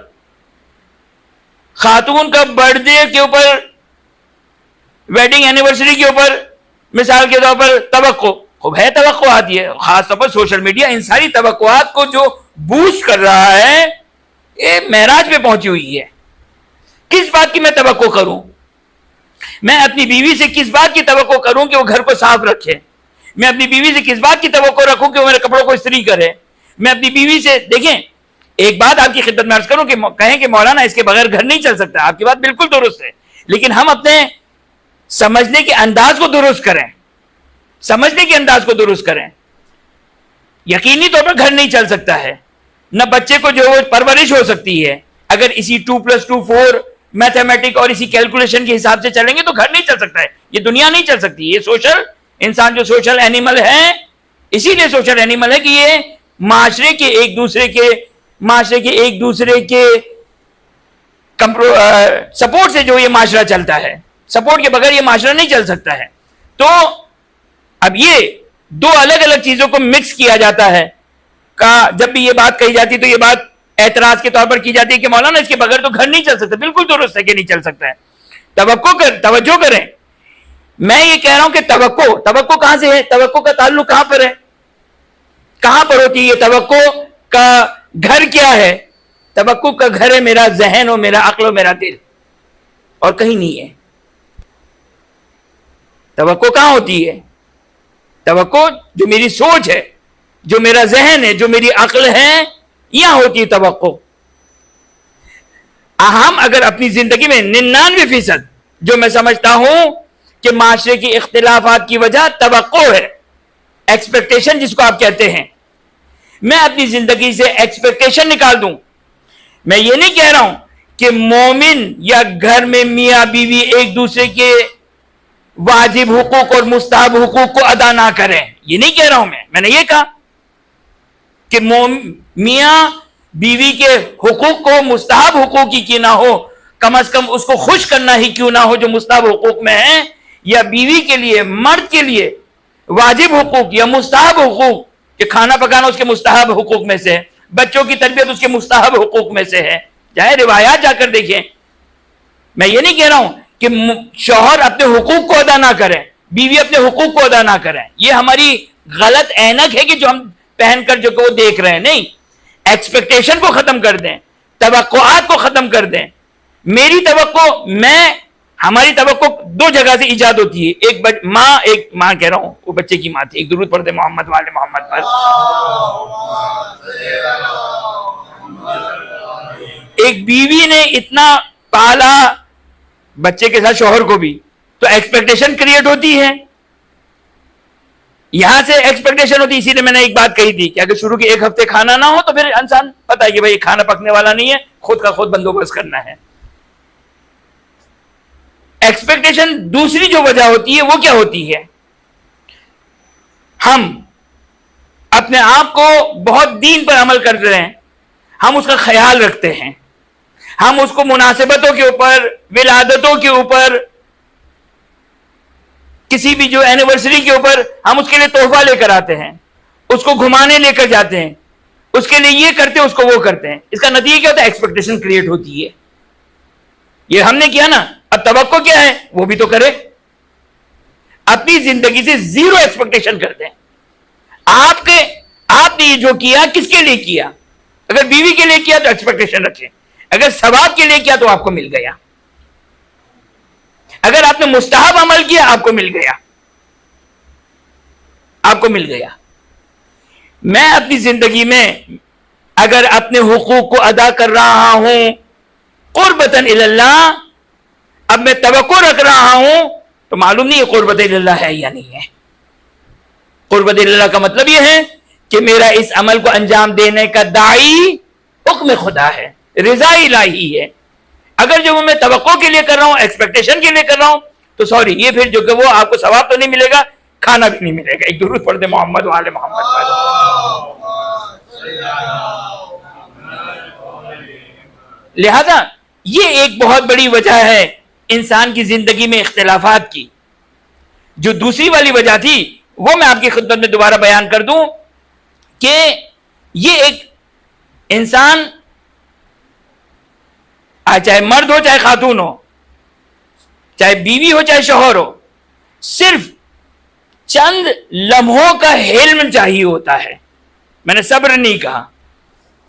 خاتون کا برتھ ڈے کے اوپر، ویڈنگ اینیورسری کے اوپر مثال کے طور پر توقع، خوب ہے توقع آتی ہے، خاص طور پر سوشل میڈیا ان ساری توقعات کو جو بوسٹ کر رہا ہے، یہ معراج پہ پہنچی ہوئی ہے. کس بات کی میں توقع کروں؟ میں اپنی بیوی سے کس بات کی توقع کروں کہ وہ گھر کو صاف رکھے؟ میں اپنی بیوی سے کس بات کی توقع رکھوں کہ وہ میرے کپڑوں کو استری کرے؟ میں اپنی بیوی سے، دیکھیں ایک بات آپ کی خدمت میں عرض کروں کہ کہیں کہ مولانا اس کے بغیر گھر نہیں چل سکتا، آپ کی بات بالکل درست ہے، لیکن ہم اپنے سمجھنے کے انداز کو درست کریں، سمجھنے کے انداز کو درست کریں. یقینی طور پر گھر نہیں چل سکتا ہے، نہ بچے کو جو پرورش ہو سکتی ہے. اگر اسی 2+2 4 میتھمیٹک اور اسی کیلکولیشن کے حساب سے چلیں گے تو گھر نہیں چل سکتا ہے، یہ دنیا نہیں چل سکتی. یہ سوشل انسان جو سوشل اینیمل ہے، اسی لیے سوشل اینیمل ہے کہ یہ معاشرے کے ایک دوسرے کے سپورٹ سے جو یہ معاشرہ چلتا ہے، سپورٹ کے بغیر یہ معاشرہ نہیں چل سکتا ہے. تو اب یہ دو الگ الگ چیزوں کو مکس کیا جاتا ہے. جب بھی یہ بات کہی جاتی تو یہ بات اعتراض کے طور پر کی جاتی ہے کہ مولانا اس کے بغیر تو گھر نہیں چل سکتا. بالکل درست ہے کہ نہیں چل سکتا ہے. توجہ کریں، میں یہ کہہ رہا ہوں کہ توقع کہاں سے ہے؟ توقع کا تعلق کہاں پر ہے؟ کہاں پر ہوتی ہے یہ توقع کا گھر؟ کیا ہے توقع کا گھر؟ ہے میرا ذہن اور میرا عقل اور میرا دل، اور کہیں نہیں ہے. توقع کہاں ہوتی ہے؟ توقع جو میری سوچ ہے، جو میرا ذہن ہے، جو میری عقل ہے، یہاں ہوتی ہے توقع. ہم اگر اپنی زندگی میں 99% جو میں سمجھتا ہوں کہ معاشرے کی اختلافات کی وجہ توقع ہے، ایکسپیکٹیشن جس کو آپ کہتے ہیں، میں اپنی زندگی سے ایکسپیکٹیشن نکال دوں. میں یہ نہیں کہہ رہا ہوں کہ مومن یا گھر میں میاں بیوی ایک دوسرے کے واجب حقوق اور مستحب حقوق کو ادا نہ کریں، یہ نہیں کہہ رہا ہوں. میں نے یہ کہا کہ میاں بیوی کے حقوق کو مستحب حقوق کی کیوں نہ ہو، کم از کم اس کو خوش کرنا ہی کیوں نہ ہو جو مستحب حقوق میں ہے، یا بیوی کے لیے، مرد کے لیے واجب حقوق یا مستحب حقوق، کہ کھانا پکانا اس کے مستحب حقوق میں سے ہے، بچوں کی تربیت اس کے مستحب حقوق میں سے ہے. چاہے روایات جا کر دیکھیں. میں یہ نہیں کہہ رہا ہوں کہ شوہر اپنے حقوق کو ادا نہ کریں، بیوی اپنے حقوق کو ادا نہ کریں. یہ ہماری غلط اینک ہے کہ جو ہم پہن کر جو وہ دیکھ رہے ہیں. نہیں، ایکسپیکٹیشن کو ختم کر دیں، توقعات کو ختم کر دیں. میری توقع، ہماری توقع دو جگہ سے ایجاد ہوتی ہے. ایک ماں کہہ رہا ہوں، وہ بچے کی ماں تھی. ایک درود پڑھ دے محمد والے محمد پر. ایک بیوی نے اتنا پالا بچے کے ساتھ شوہر کو بھی، تو ایکسپیکٹیشن کریٹ ہوتی ہے، یہاں سے ایکسپیکٹیشن ہوتی ہے. اسی لیے میں نے ایک بات کہی تھی کہ اگر شروع کے ایک ہفتے کھانا نہ ہو تو پھر انسان پتہ ہے کہ بھائی کھانا پکنے والا نہیں ہے، خود کا خود بندوبست کرنا ہے. ایکسپیکٹیشن دوسری جو وجہ ہوتی ہے وہ کیا ہوتی ہے؟ ہم اپنے آپ کو بہت دین پر عمل کر رہے ہیں، ہم اس کا خیال رکھتے ہیں، ہم اس کو مناسبتوں کے اوپر، ولادتوں کے اوپر، کسی بھی جو اینیورسری کے اوپر ہم اس کے لیے تحفہ لے کر آتے ہیں، اس کو گھمانے لے کر جاتے ہیں، اس کے لیے یہ کرتے ہیں، اس کو وہ کرتے ہیں. اس کا نتیجہ کیا ہوتا ہے؟ ایکسپیکٹیشن کریٹ ہوتی ہے. یہ ہم نے کیا نا، اب توقع کیا ہے؟ وہ بھی تو کرے. اپنی زندگی سے زیرو ایکسپیکٹیشن کرتے ہیں. آپ نے یہ جو کیا کس کے لیے کیا؟ اگر بیوی کے لیے کیا تو ایکسپیکٹیشن رکھیں، اگر ثواب کے لیے کیا تو آپ کو مل گیا، اگر آپ نے مستحب عمل کیا آپ کو مل گیا، آپ کو مل گیا. میں اپنی زندگی میں اگر اپنے حقوق کو ادا کر رہا ہوں قربتاً اللہ، اب میں توقع رکھ رہا ہوں تو معلوم نہیں ہے قربت اللہ ہے یا نہیں ہے. قربت اللہ کا مطلب یہ ہے کہ میرا اس عمل کو انجام دینے کا داعی حکم خدا ہے، رضا الہی ہے. اگر جو میں توقع کے لیے کر رہا ہوں، ایکسپیکٹیشن کے لیے کر رہا ہوں، تو سوری، یہ پھر جو کہ وہ آپ کو ثواب تو نہیں ملے گا، کھانا بھی نہیں ملے گا. ایک درود پڑھ دے محمد والے محمد. لہذا یہ ایک بہت بڑی وجہ ہے انسان کی زندگی میں اختلافات کی. جو دوسری والی وجہ تھی وہ میں آپ کی خدمت میں دوبارہ بیان کر دوں کہ یہ ایک انسان چاہے مرد ہو چاہے خاتون ہو، چاہے بیوی ہو چاہے شوہر ہو، صرف چند لمحوں کا حلم چاہیے ہوتا ہے. میں نے صبر نہیں کہا،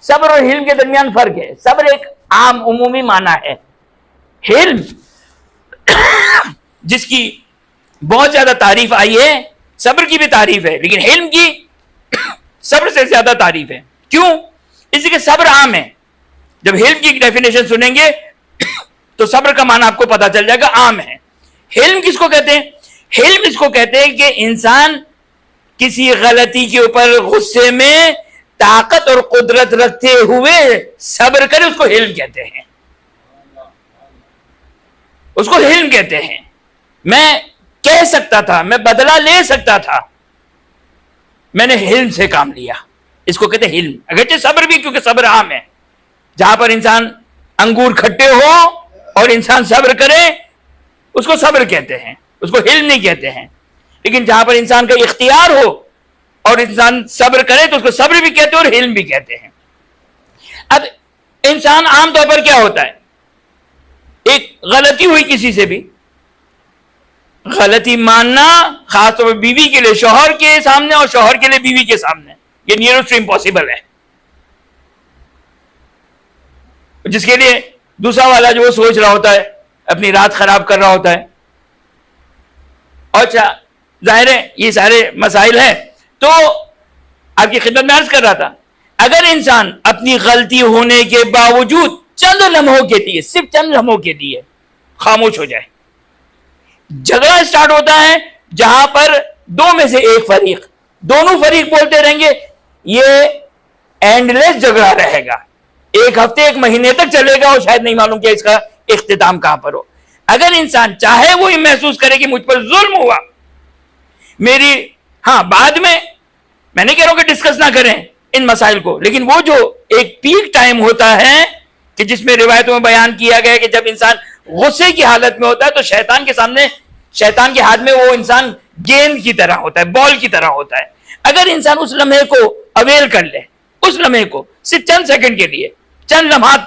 صبر اور حلم کے درمیان فرق ہے. صبر ایک عام عمومی معنی ہے. حلم جس کی بہت زیادہ تعریف آئی ہے، صبر کی بھی تعریف ہے لیکن حلم کی صبر سے زیادہ تعریف ہے. کیوں؟ اس لیے کہ صبر عام ہے. جب حلم کی ڈیفینیشن سنیں گے تو صبر کا معنی آپ کو پتا چل جائے گا، عام ہے. حلم کس کو کہتے ہیں؟ حلم اس کو کہتے ہیں کہ انسان کسی غلطی کے اوپر غصے میں طاقت اور قدرت رکھتے ہوئے صبر کرے، اس کو حلم کہتے ہیں. اس کو حلم کہتے ہیں. میں کہہ سکتا تھا، میں بدلہ لے سکتا تھا، میں نے حلم سے کام لیا، اس کو کہتے ہیں حلم. اگرچہ صبر بھی، کیونکہ صبر عام ہے. جہاں پر انسان انگور کھٹے ہو اور انسان صبر کرے اس کو صبر کہتے ہیں، اس کو حلم نہیں کہتے ہیں. لیکن جہاں پر انسان کا اختیار ہو اور انسان صبر کرے تو اس کو صبر بھی کہتے ہیں اور حلم بھی کہتے ہیں. اب انسان عام طور پر کیا ہوتا ہے، ایک غلطی ہوئی کسی سے بھی، غلطی ماننا خاص طور پر بیوی کے لیے شوہر کے سامنے اور شوہر کے لیے بیوی کے سامنے، یہ نیئرسٹ امپاسبل ہے. جس کے لیے دوسرا والا جو وہ سوچ رہا ہوتا ہے، اپنی رات خراب کر رہا ہوتا ہے. اور ظاہر ہے یہ سارے مسائل ہیں. تو آپ کی خدمت میں عرض کر رہا تھا، اگر انسان اپنی غلطی ہونے کے باوجود چند لمحوں کے لیے، صرف چند لمحوں کے لیے خاموش ہو جائے، جھگڑا اسٹارٹ ہوتا ہے جہاں پر دو میں سے ایک فریق، دونوں فریق بولتے رہیں گے، یہ اینڈ لیس جھگڑا رہے گا، ایک ہفتے ایک مہینے تک چلے گا اور شاید نہیں معلوم کہ اس کا اختتام کہاں پر ہو. اگر انسان چاہے وہ یہ محسوس کرے کہ مجھ پر ظلم ہوا، میری بعد میں نہیں کہہ رہا ہوں کہ ڈسکس نہ کریں ان مسائل کو، لیکن وہ جو ایک پیک ٹائم ہوتا ہے کہ جس میں روایتوں میں بیان کیا گیا کہ جب انسان غصے کی حالت میں ہوتا ہے تو شیطان کے سامنے، شیطان کے ہاتھ میں وہ انسان گیند کی طرح ہوتا ہے، بال کی طرح ہوتا ہے. اگر انسان اس لمحے کو اویل کر لے، اس لمحے کو صرف چند سیکنڈ کے لیے، چند لمحات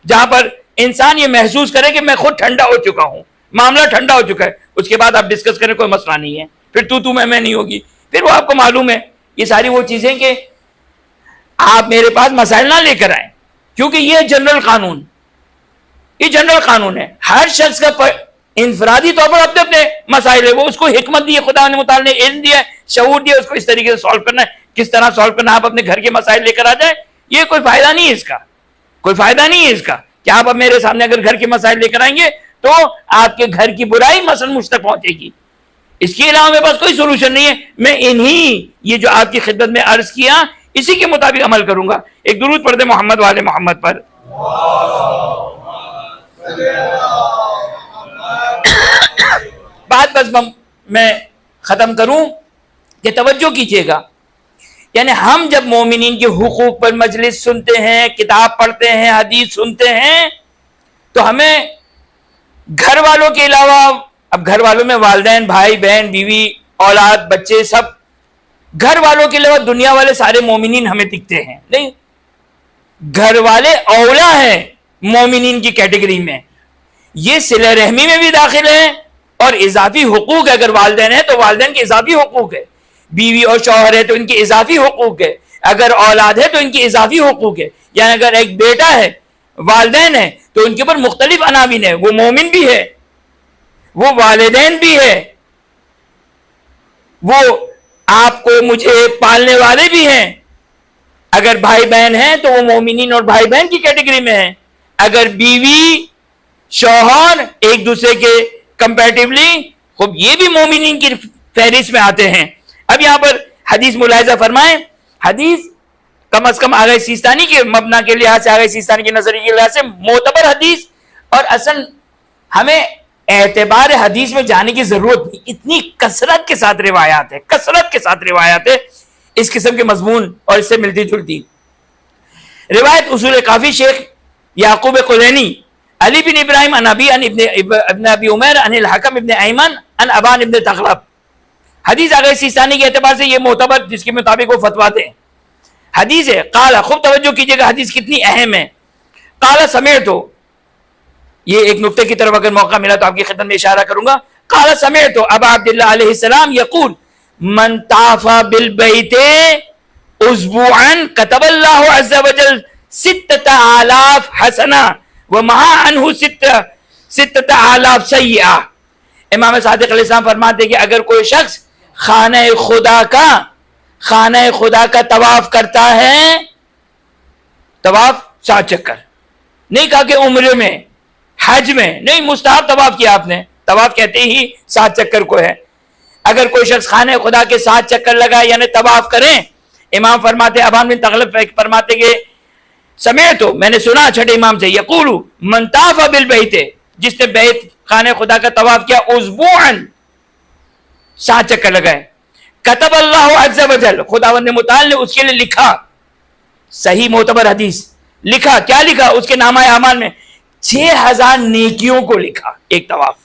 جہاں پر انسان یہ محسوس کرے کہ میں خود ٹھنڈا ہو چکا ہوں، معاملہ ٹھنڈا ہو چکا ہے، اس کے بعد آپ ڈسکس کریں، کوئی مسئلہ نہیں ہے. پھر تو میں نہیں ہوگی. پھر وہ آپ کو معلوم ہے یہ ساری وہ چیزیں کہ آپ میرے پاس مسائل نہ لے کر آئیں، کیونکہ یہ جنرل قانون، یہ جنرل قانون ہے. ہر شخص کا انفرادی طور پر اپنے اپنے مسائل ہے، وہ اس کو حکمت دی ہے، خدا نے متعال نے علم دیا ہے، شعور دیا، اس کو اس طریقے سے سالو کرنا ہے. کس طرح سالو کرنا، آپ اپنے گھر کے مسائل لے کر آ جائیں، یہ کوئی فائدہ نہیں ہے اس کا، کوئی فائدہ نہیں ہے اس کا کہ آپ اب میرے سامنے اگر گھر کے مسائل لے کر آئیں گے تو آپ کے گھر کی برائی مثلا مجھ تک پہنچے گی. اس کے علاوہ میرے پاس کوئی سولوشن نہیں ہے. میں یہ جو آپ کی خدمت میں عرض کیا اسی کے مطابق عمل کروں گا. ایک درود پڑھ دیں محمد والے محمد پر. بات بس میں ختم کروں کہ توجہ کیجئے گا، یعنی ہم جب مومنین کے حقوق پر مجلس سنتے ہیں، کتاب پڑھتے ہیں، حدیث سنتے ہیں، تو ہمیں گھر والوں کے علاوہ، اب گھر والوں میں والدین، بھائی بہن، بیوی، اولاد، بچے، سب، گھر والوں کے علاوہ دنیا والے سارے مومنین ہمیں دکھتے ہیں. نہیں، گھر والے اولا ہیں مومنین کی کیٹیگری میں. یہ صلہ رحمی میں بھی داخل ہیں اور اضافی حقوق ہے. اگر والدین ہیں تو والدین کے اضافی حقوق ہے، بیوی اور شوہر ہے تو ان کے اضافی حقوق ہے، اگر اولاد ہے تو ان کے اضافی حقوق ہے. یعنی اگر ایک بیٹا ہے، والدین ہیں تو ان کے اوپر مختلف عناوین ہیں. وہ مومن بھی ہے، وہ والدین بھی ہے، وہ آپ کو مجھے پالنے والے بھی ہیں. اگر بھائی بہن ہیں تو وہ مومنین اور بھائی بہن کی کیٹیگری میں ہیں. اگر بیوی شوہر ایک دوسرے کے کمپیریٹیولی، خب یہ بھی مومنین کی فہرست میں آتے ہیں. اب یہاں پر حدیث ملاحظہ فرمائیں. حدیث کم از کم آغا سیستانی کے مبنا کے لحاظ سے، آغا سیستانی کے نظریے کے لحاظ سے معتبر حدیث، اور اصل ہمیں اعتبار حدیث میں جانے کی ضرورت نہیں. اتنی کثرت کے ساتھ روایات ہے، کثرت کے ساتھ روایات ہے اس قسم کے مضمون اور اس سے ملتی جلتی. روایت اصول کافی شیخ یعقوب قلینی علی بن ابراہیم عن ابی عن ابن ابی عمیر عن الحکم ابن ایمن عن ابان ابن تغلب. حدیث آگے سیستانی کے اعتبار سے یہ معتبر جس کے مطابق وہ فتوا دیں حدیث ہے. قال، خوب توجہ کیجئے گا حدیث کتنی اہم ہے. قال سمعت، یہ ایک نقطے کی طرف اگر موقع ملا تو آپ کی خدمت میں اشارہ کروں گا. قال سمعت ابا عبداللہ علیہ السلام یقول من طاف بالبیت اسبوعا كتب اللہ عز وجل 6000 حسنہ ومحا عنہ 6000 سیئہ. امام صادق علیہ السلام فرماتے کہ اگر کوئی شخص خانہ خدا کا طواف کرتا ہے، طواف 7 چکر، نہیں کہا کہ عمرے میں حج میں نہیں، مستحب طواف کیا آپ نے، طواف کہتے ہی 7 چکر کو ہے. اگر کوئی شخص خانہ خدا کے 7 چکر لگائے یعنی طواف کریں، امام فرماتے ابان بن تغلب فرماتے کہ سمعت، میں نے سنا چھٹے امام سے، یقول من طاف بالبیت، جس نے بیت خانہ خدا کا طواف کیا اسبوعا 7 چکر لگائے، کتب اللہ عز وجل، خداوند متعال نے اس کے لیے لکھا، صحیح معتبر حدیث لکھا، کیا لکھا اس کے نامہ اعمال میں 6000 نیکیوں کو لکھا. ایک طواف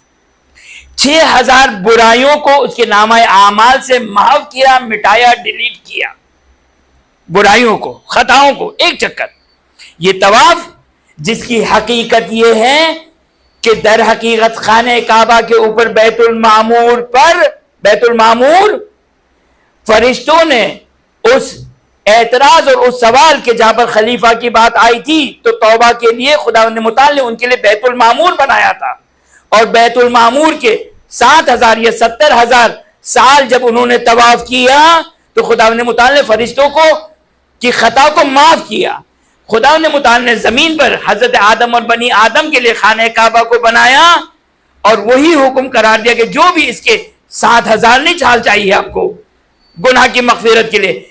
6000 برائیوں کو اس کے نامہ اعمال سے محو کیا، مٹایا، ڈیلیٹ کیا، برائیوں کو، خطاؤں کو، ایک چکر. یہ طواف جس کی حقیقت یہ ہے کہ در حقیقت خانہ کعبہ کے اوپر بیت المعمور فرشتوں نے اس اعتراض اور اس سوال کے جہاں پر خلیفہ کی بات آئی تھی تو توبہ کے لیے خداوند متعال نے ان کے لیے بیت المعمور بنایا تھا، اور بیت المعمور کے 7000 یا 70000 سال جب انہوں نے طواف کیا تو خداوند متعال نے فرشتوں کو کی خطا کو معاف کیا. خداوند متعال نے زمین پر حضرت آدم اور بنی آدم کے لیے خانہ کعبہ کو بنایا اور وہی حکم قرار دیا کہ جو بھی اس کے 7000 نہیں چھال چاہیے آپ کو گناہ کی مغفرت کے لیے،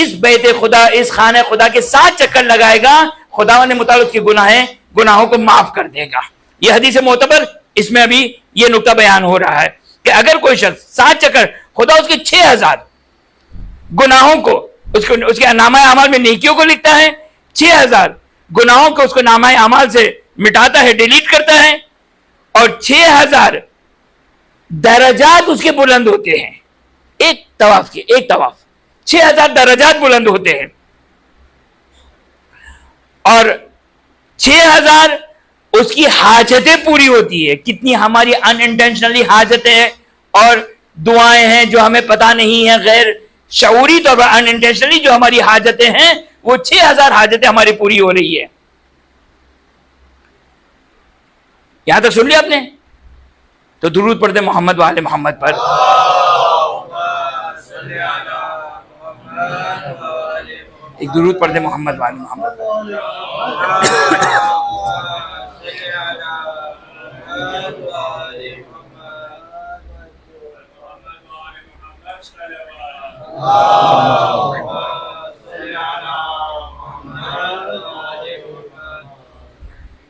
اس بیت خدا، اس خانہ خدا کے 7 چکر لگائے گا، خداوند متعال اس کی گناہوں کو معاف کر دے گا. یہ حدیث معتبر، اس میں ابھی یہ نقطہ بیان ہو رہا ہے کہ اگر کوئی شخص 7 چکر، خدا اس کے 6000 گناہوں کو اس کے نامہ اعمال میں نیکیوں کو لکھتا ہے، 6000 گناہوں کو اس کو نامہ اعمال سے مٹاتا ہے، ڈیلیٹ کرتا ہے، اور 6000 درجات اس کے بلند ہوتے ہیں. ایک طواف 6000 درجات بلند ہوتے ہیں، اور 6000 اس کی حاجتیں پوری ہوتی ہے. کتنی ہماری ان انٹینشنلی حاجتیں ہیں اور دعائیں ہیں جو ہمیں پتہ نہیں ہیں، غیر شعوری طور پر ان انٹینشنلی جو ہماری حاجتیں ہیں، وہ 6000 حاجتیں ہماری پوری ہو رہی ہے. یہاں تک سن لیا آپ نے؟ تو درود پڑھتے محمد و آل محمد پر. ایک درود پڑھتے محمد و آل محمد پر.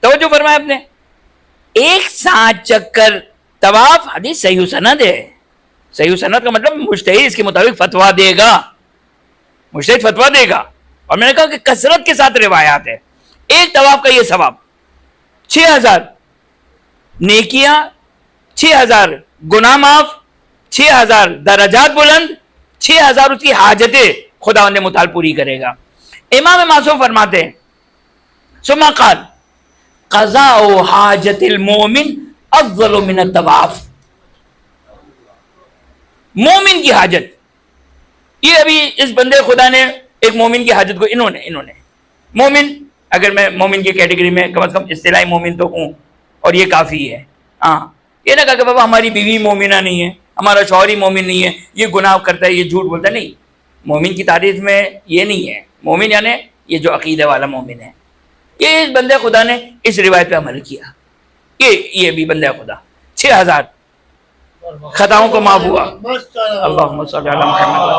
توجہ فرمایا آپ نے. ایک 7 چکر طواف، حدیث صحیح سند ہے. صحیح سند کا مطلب مجتہد اس کے مطابق فتوا دے گا، مجتہد فتوا دے گا. اور میں نے کہا کہ کثرت کے ساتھ روایات ہے. ایک طواف کا یہ ثواب، 6000 نیکیاں، 6000 گناہ معاف، 6000 درجات بلند، 6000 اس کی حاجتیں خداوند متعال پوری کرے گا. امام معصوم فرماتے ہیں ثم قال قضاء حاجت المومن افضل من الطواف. مومن کی حاجت، یہ ابھی اس بندے خدا نے ایک مومن کی حاجت کو انہوں نے مومن، اگر میں مومن کی کیٹیگری میں کم از کم اصطلاحی مومن تو ہوں اور یہ کافی ہے. ہاں، یہ نہ کہا کہ بابا ہماری بیوی مومنہ نہیں ہے، ہمارا شوہر ہی مومن نہیں ہے، یہ گناہ کرتا ہے، یہ جھوٹ بولتا ہے. نہیں، مومن کی تعریف میں یہ نہیں ہے. مومن یعنی یہ جو عقیدہ والا مومن ہے. یہ اس بندے خدا نے اس روایت پہ عمل کیا. یہ بھی بندہ خدا 6000 خطاؤں کو معاف ہوا. اللہم صلی علی محمد.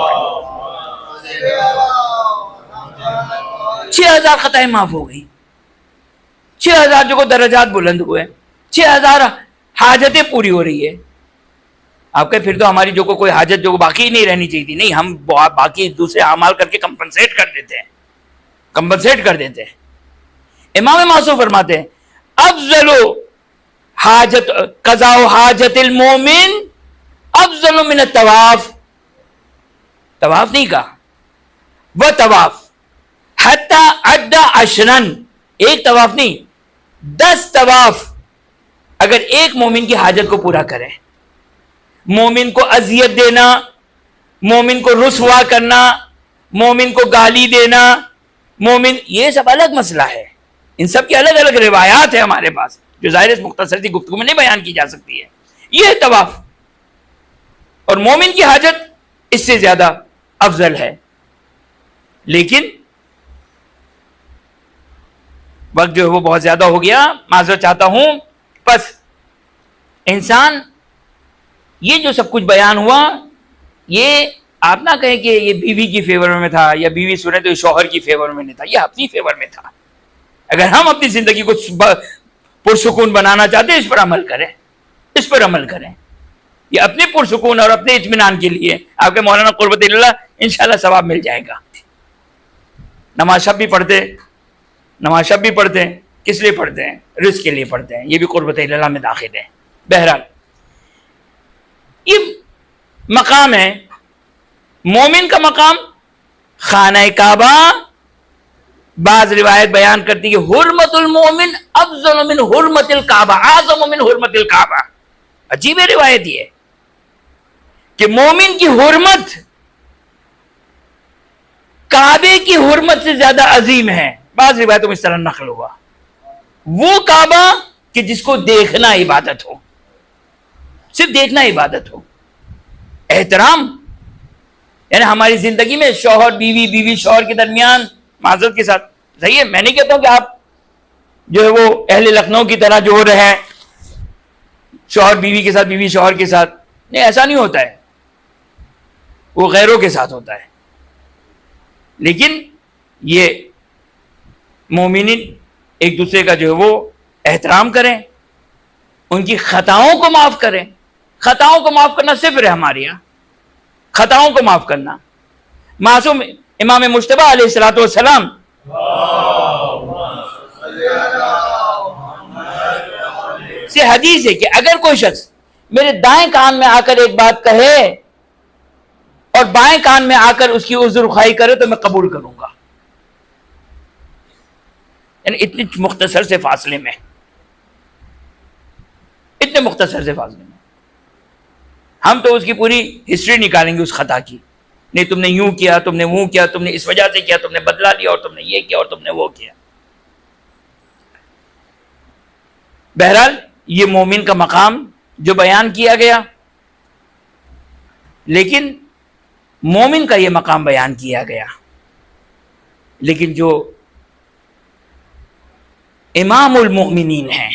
6000 خطائیں معاف ہو گئی، 6000 جو کو درجات بلند ہوئے، 6000 حاجتیں پوری ہو رہی ہے. آپ کہ پھر تو ہماری جو کوئی حاجت جو باقی نہیں رہنی چاہیے تھی. نہیں، ہم باقی دوسرے اعمال کر کے کمپنسیٹ کر دیتے ہیں. امام معصوم فرماتے ہیں افضل حاجت قضاء حاجت المومن افضل من الطواف. طواف نہیں کہا، وہ طواف حتی عد عشرن، ایک طواف نہیں 10 طواف اگر ایک مومن کی حاجت کو پورا کرے. مومن کو اذیت دینا، مومن کو رسوا کرنا، مومن کو گالی دینا، مومن، یہ سب الگ مسئلہ ہے. ان سب کی الگ الگ روایات ہیں ہمارے پاس جو ظاہر اس مختصر سی گفتگو میں نہیں بیان کی جا سکتی ہے. یہ ہے طواف، اور مومن کی حاجت اس سے زیادہ افضل ہے. لیکن وقت جو ہے وہ بہت زیادہ ہو گیا، معذرت چاہتا ہوں. بس انسان یہ جو سب کچھ بیان ہوا، یہ آپ نہ کہیں کہ یہ بیوی کی فیور میں تھا یا بیوی سنے تو شوہر کی فیور میں نہیں تھا، یہ اپنی فیور میں تھا. اگر ہم اپنی زندگی کو پرسکون بنانا چاہتے ہیں، اس پر عمل کریں، اس پر عمل کریں. یہ اپنے پرسکون اور اپنے اطمینان کے لیے آپ کے مولانا قربت اللہ انشاءاللہ ثواب مل جائے گا. نماز شب بھی پڑھتے ہیں، کس لیے پڑھتے ہیں؟ رزق کے لیے پڑھتے ہیں، یہ بھی قربت اللہ میں داخل ہے. بہرحال یہ مقام ہے مومن کا مقام. خانہ کعبہ بعض روایت بیان کرتی ہے حرمت المومن افضل من حرمت الکعبہ، اعظم من حرمت الکعبہ. عجیب روایت یہ ہے کہ مومن کی حرمت کعبے کی حرمت سے زیادہ عظیم ہے. بعض روایتوں میں اس طرح نقل ہوا. وہ کعبہ کہ جس کو دیکھنا عبادت ہو، صرف دیکھنا عبادت ہو. احترام یعنی ہماری زندگی میں شوہر بیوی، بیوی شوہر کے درمیان، معذرت کے ساتھ صحیح ہے، میں نہیں کہتا ہوں کہ آپ جو ہے وہ اہل لکھنؤ کی طرح جو ہو رہے ہیں شوہر بیوی کے ساتھ، بیوی شوہر کے ساتھ، نہیں، ایسا نہیں ہوتا ہے. وہ غیروں کے ساتھ ہوتا ہے. لیکن یہ مومنین ایک دوسرے کا جو ہے وہ احترام کریں، ان کی خطاؤں کو معاف کریں. خطاؤں کو معاف کرنا صفر ہے ہمارے یہاں، خطاؤں کو معاف کرنا. معصوم امام مجتبیٰ علیہ الصلوۃ والسلام سے حدیث ہے کہ اگر کوئی شخص میرے دائیں کان میں آ کر ایک بات کہے اور بائیں کان میں آ کر اس کی عذر خواہی کرے تو میں قبول کروں گا. یعنی اتنی مختصر سے فاصلے میں، اتنے مختصر سے فاصلے میں ہم تو اس کی پوری ہسٹری نکالیں گے اس خطا کی. نہیں، تم نے یوں کیا، تم نے وہ کیا، تم نے اس وجہ سے کیا، تم نے بدلہ لیا، اور تم نے یہ کیا، اور تم نے وہ کیا. بہرحال یہ مومن کا مقام جو بیان کیا گیا، لیکن مومن کا یہ مقام بیان کیا گیا. لیکن جو امام المؤمنین ہیں،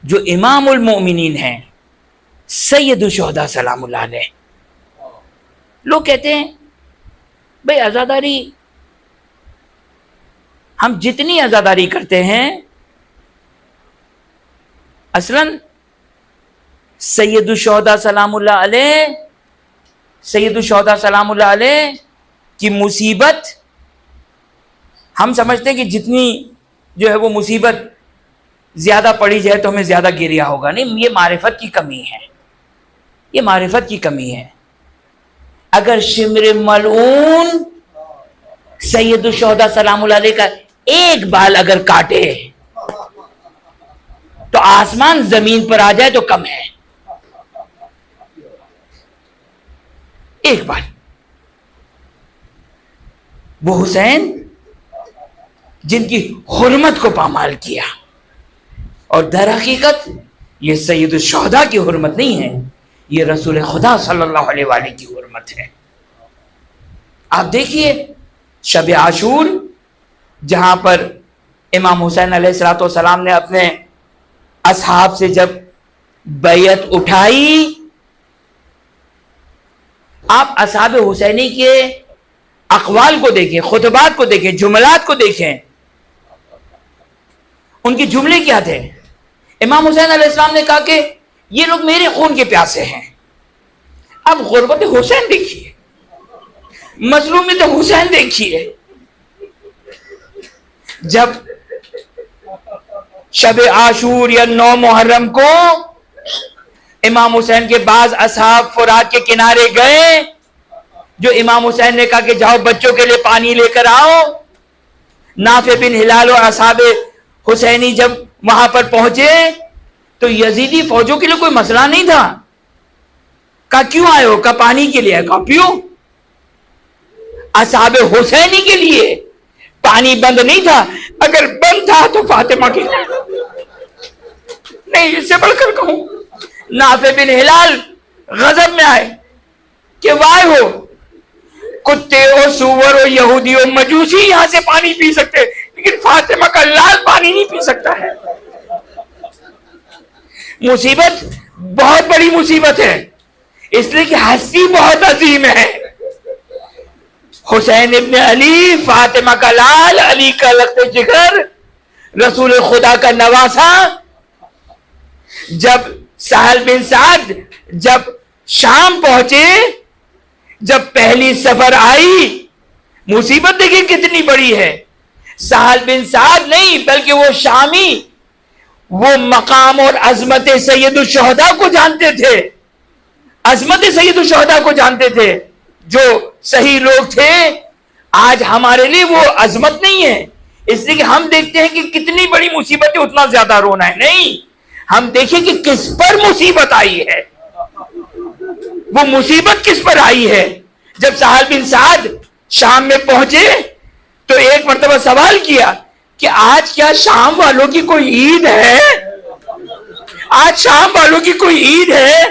جو امام المؤمنین ہیں، سید الشہداء سلام اللہ علیہ، لوگ کہتے ہیں بھئی عزاداری، ہم جتنی عزاداری کرتے ہیں اصلاً سید الشہداء سلام اللہ علیہ، سید الشہداء سلام اللہ علیہ کی مصیبت ہم سمجھتے ہیں کہ جتنی جو ہے وہ مصیبت زیادہ پڑی جائے تو ہمیں زیادہ گریہ ہوگا. نہیں، یہ معرفت کی کمی ہے، یہ معرفت کی کمی ہے. اگر شمر ملعون سید الشہداء سلام اللہ علیہ کا ایک بال اگر کاٹے تو آسمان زمین پر آ جائے تو کم ہے. ایک بال. وہ حسین جن کی حرمت کو پامال کیا، اور در حقیقت یہ سید الشہداء کی حرمت نہیں ہے، یہ رسول خدا صلی اللہ علیہ وآلہ کی حرمت ہے. آپ دیکھیے شب عاشور، جہاں پر امام حسین علیہ الصلوۃ والسلام نے اپنے اصحاب سے جب بیعت اٹھائی، آپ اصحاب حسینی کے اقوال کو دیکھیں، خطبات کو دیکھیں، جملات کو دیکھیں. ان کے جملے کیا تھے؟ امام حسین علیہ السلام نے کہا کہ یہ لوگ میرے خون کے پیاسے ہیں. اب غربت حسین دیکھیے، مظلومیت حسین دیکھیے. جب شب عاشور یا 9 محرم کو امام حسین کے بعض اصحاب فرات کے کنارے گئے، جو امام حسین نے کہا کہ جاؤ بچوں کے لیے پانی لے کر آؤ، نافع بن ہلال اور اصحاب حسینی جب وہاں پر پہنچے تو یزیدی فوجوں کے لیے کوئی مسئلہ نہیں تھا. کہا کیوں آئے ہو؟ کہا پانی کے لیے. کہا پیو. اصحاب حسینی کے لیے پانی بند نہیں تھا، اگر بند تھا تو فاطمہ کے لیے نہیں. اس سے بڑھ کر کہوں، نافع بن ہلال غضب میں آئے کہ وائے ہو، کتے اور سور اور یہودی اور مجوسی یہاں سے پانی پی سکتے، لیکن فاطمہ کا لال پانی نہیں پی سکتا ہے. مصیبت بہت بڑی مصیبت ہے، اس لیے کہ ہستی بہت عظیم ہے. حسین ابن علی، فاطمہ کا لال، علی کا لخت جگر، رسول خدا کا نواسا. جب سہل بن سعد جب شام پہنچے، جب پہلی سفر آئی، مصیبت دیکھیں کتنی بڑی ہے. سہل بن سعد نہیں بلکہ وہ شامی، وہ مقام اور عظمت سید الشہداء کو جانتے تھے، عظمت سید الشہداء کو جانتے تھے. جو صحیح لوگ تھے، آج ہمارے لیے وہ عظمت نہیں ہے، اس لیے کہ ہم دیکھتے ہیں کہ کتنی بڑی مصیبت ہے اتنا زیادہ رونا ہے. نہیں، ہم دیکھیں کہ کس پر مصیبت آئی ہے، وہ مصیبت کس پر آئی ہے. جب سہل بن سعد شام میں پہنچے تو ایک مرتبہ سوال کیا کہ آج کیا شام والوں کی کوئی عید ہے؟ آج شام والوں کی کوئی عید ہے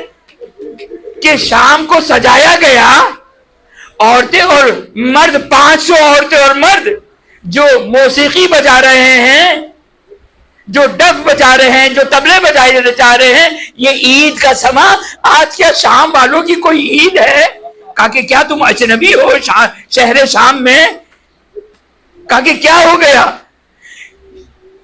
کہ شام کو سجایا گیا، عورتیں اور مرد، 500 عورتیں اور مرد جو موسیقی بجا رہے ہیں، جو ڈف بجا رہے ہیں، جو طبلے بجائے جا رہے ہیں، یہ عید کا سما. آج کیا شام والوں کی کوئی عید ہے؟ کہا کہ کیا تم اجنبی ہو شہر شام میں؟ کہا کہ کیا ہو گیا؟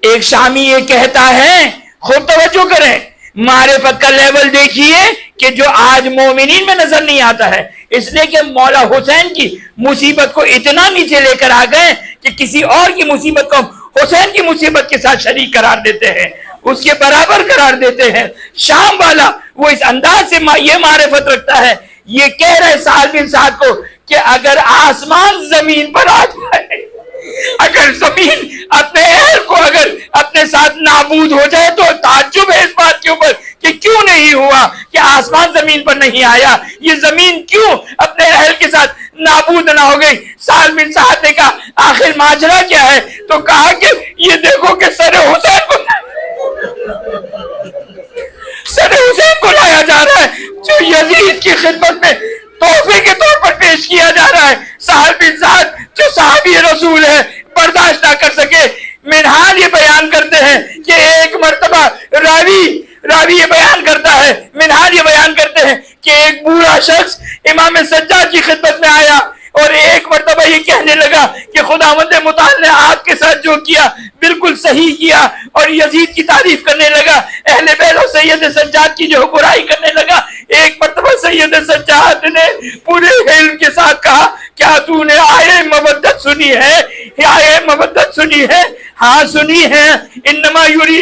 ایک شامی یہ کہتا ہے، خود توجہ کریں، معرفت کا لیول دیکھیے کہ جو آج مومنین میں نظر نہیں آتا ہے. اس لیے کہ مولا حسین کی مصیبت کو اتنا نیچے لے کر آ گئے کہ کسی اور کی مصیبت کو حسین کی مصیبت کے ساتھ شریک قرار دیتے ہیں، اس کے برابر قرار دیتے ہیں. شام والا وہ اس انداز سے یہ معرفت رکھتا ہے، یہ کہہ رہے سہل بن سعد کو کہ اگر آسمان زمین پر آ جائے، اگر زمین اپنے اہل کو اگر اپنے ساتھ نابود ہو جائے تو تعجب ہے اس بات کے اوپر کہ کیوں نہیں ہوا، کہ آسمان زمین پر نہیں آیا، یہ زمین کیوں اپنے اہل کے ساتھ نابود نہ ہو گئی. سہل بن سعد نے کہا آخر ماجرا کیا ہے؟ تو کہا کہ یہ دیکھو کہ سر حسین کو لایا جا رہا ہے، جو یزید کی خدمت میں تحفے کے طور پر پیش کیا جا رہا ہے. سہل بن سعد جو صحابی رسول ہے برداشت نہ کر سکے. منہال یہ بیان کرتے ہیں کہ ایک مرتبہ راوی یہ بیان کرتا ہے، منہال یہ بیان کرتے ہیں کہ ایک بوڑھا شخص امام سجاد کی خدمت میں آیا اور ایک مرتبہ یہ کہنے لگا کہ خداوند متعال نے آپ کے ساتھ جو کیا بالکل صحیح کیا، اور یزید کی تعریف کرنے لگا، اہل بیت اور سید سجاد کی جو برائی کرنے لگا. ایک مرتبہ سید سجاد نے پورے علم کے ساتھ کہا کیا تو نے آیے مودت سنی ہے؟ آیے مودت سنی ہے؟ ہاں سنی ہے. انما یوری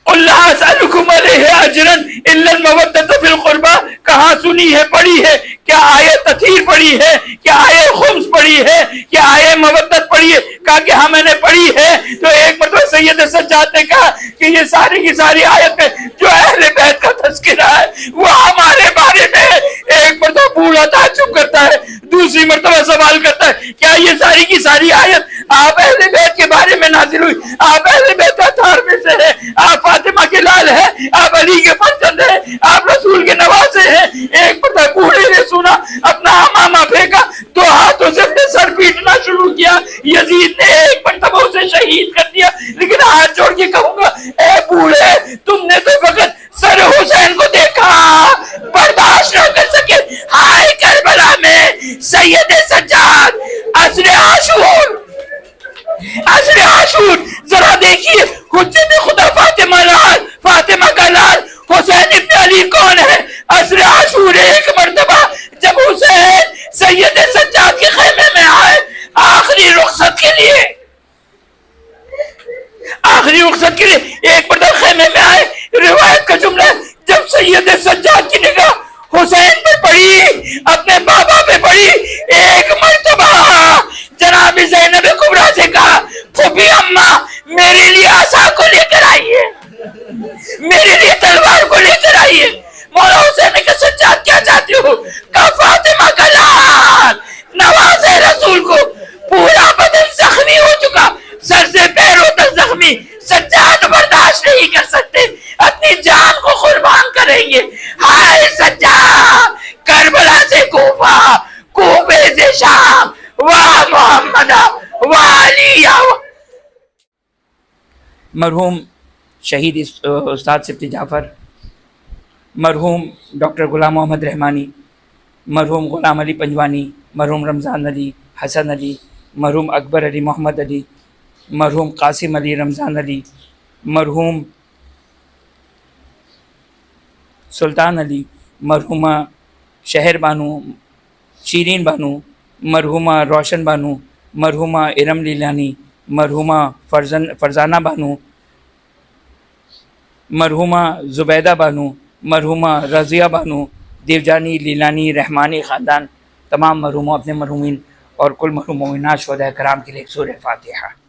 اللہ اسألکم علیہ اجرا الا المودۃ فی القربى. کہاں سنی ہے، پڑھی ہے؟ کیا آیے تطہیر پڑھی ہے؟ کیا آیے خمس پڑھی ہے؟ کیا آیے مودت پڑھی ہے؟ کہا کہ ہاں میں نے پڑھی ہے. تو ایک مرتبہ سید سجاد نے کہا کہ یہ ساری کی ساری آیت میں جو اہل بیت کا تذکرہ ہے وہ ہمارے بارے میں. ایک مرتبہ بوڑھا تعجب کرتا ہے، دوسری مرتبہ سوال کرتا ہے کیا یہ ساری کی ساری آیت آپ اہل بیت کے بارے میں نازل ہوئی؟ آپ اہل بیت اطہار میں سے ہیں، آپ فاطمہ کے لال ہیں، آپ علی کے فرزند ہیں، آپ رسول کے نواسے ہیں. ایک مرتبہ بوڑھے نے سنا، اپنا امامہ پھینکا، دو ہاتھوں سے اپنے سر پیٹنا شروع کیا. یزید نے ایک مرتبہ اسے شہید کر دیا. لیکن ہاتھ جوڑ کے کہوں گا اے بوڑھے، تم نے تو فقط سر حسین کو دیکھا، برداشت نہ کر سکے. ہائے کربلا میں سید سجاد، عصر عاشور ذرا دیکھیے، حجت مرحوم شہید استاد سبتی جعفر، مرحوم ڈاکٹر غلام محمد رحمانی، مرحوم غلام علی پنجوانی، مرحوم رمضان علی حسن علی، مرحوم اکبر علی محمد علی، مرحوم قاسم علی رمضان علی، مرحوم سلطان علی، مرحومہ شہر بانو شیرین بانو، مرحومہ روشن بانو، مرحومہ ارم لیلانی، مرحومہ فرزانہ بانو، مرحومہ زبیدہ بانو، مرحومہ رضیہ بانو، دیوجانی لیلانی رحمانی خاندان، تمام مرحوموں، اپنے مرحومین اور کل مرحوم مومنات شہداء کرام کے لیے ایک سورہ فاتحہ۔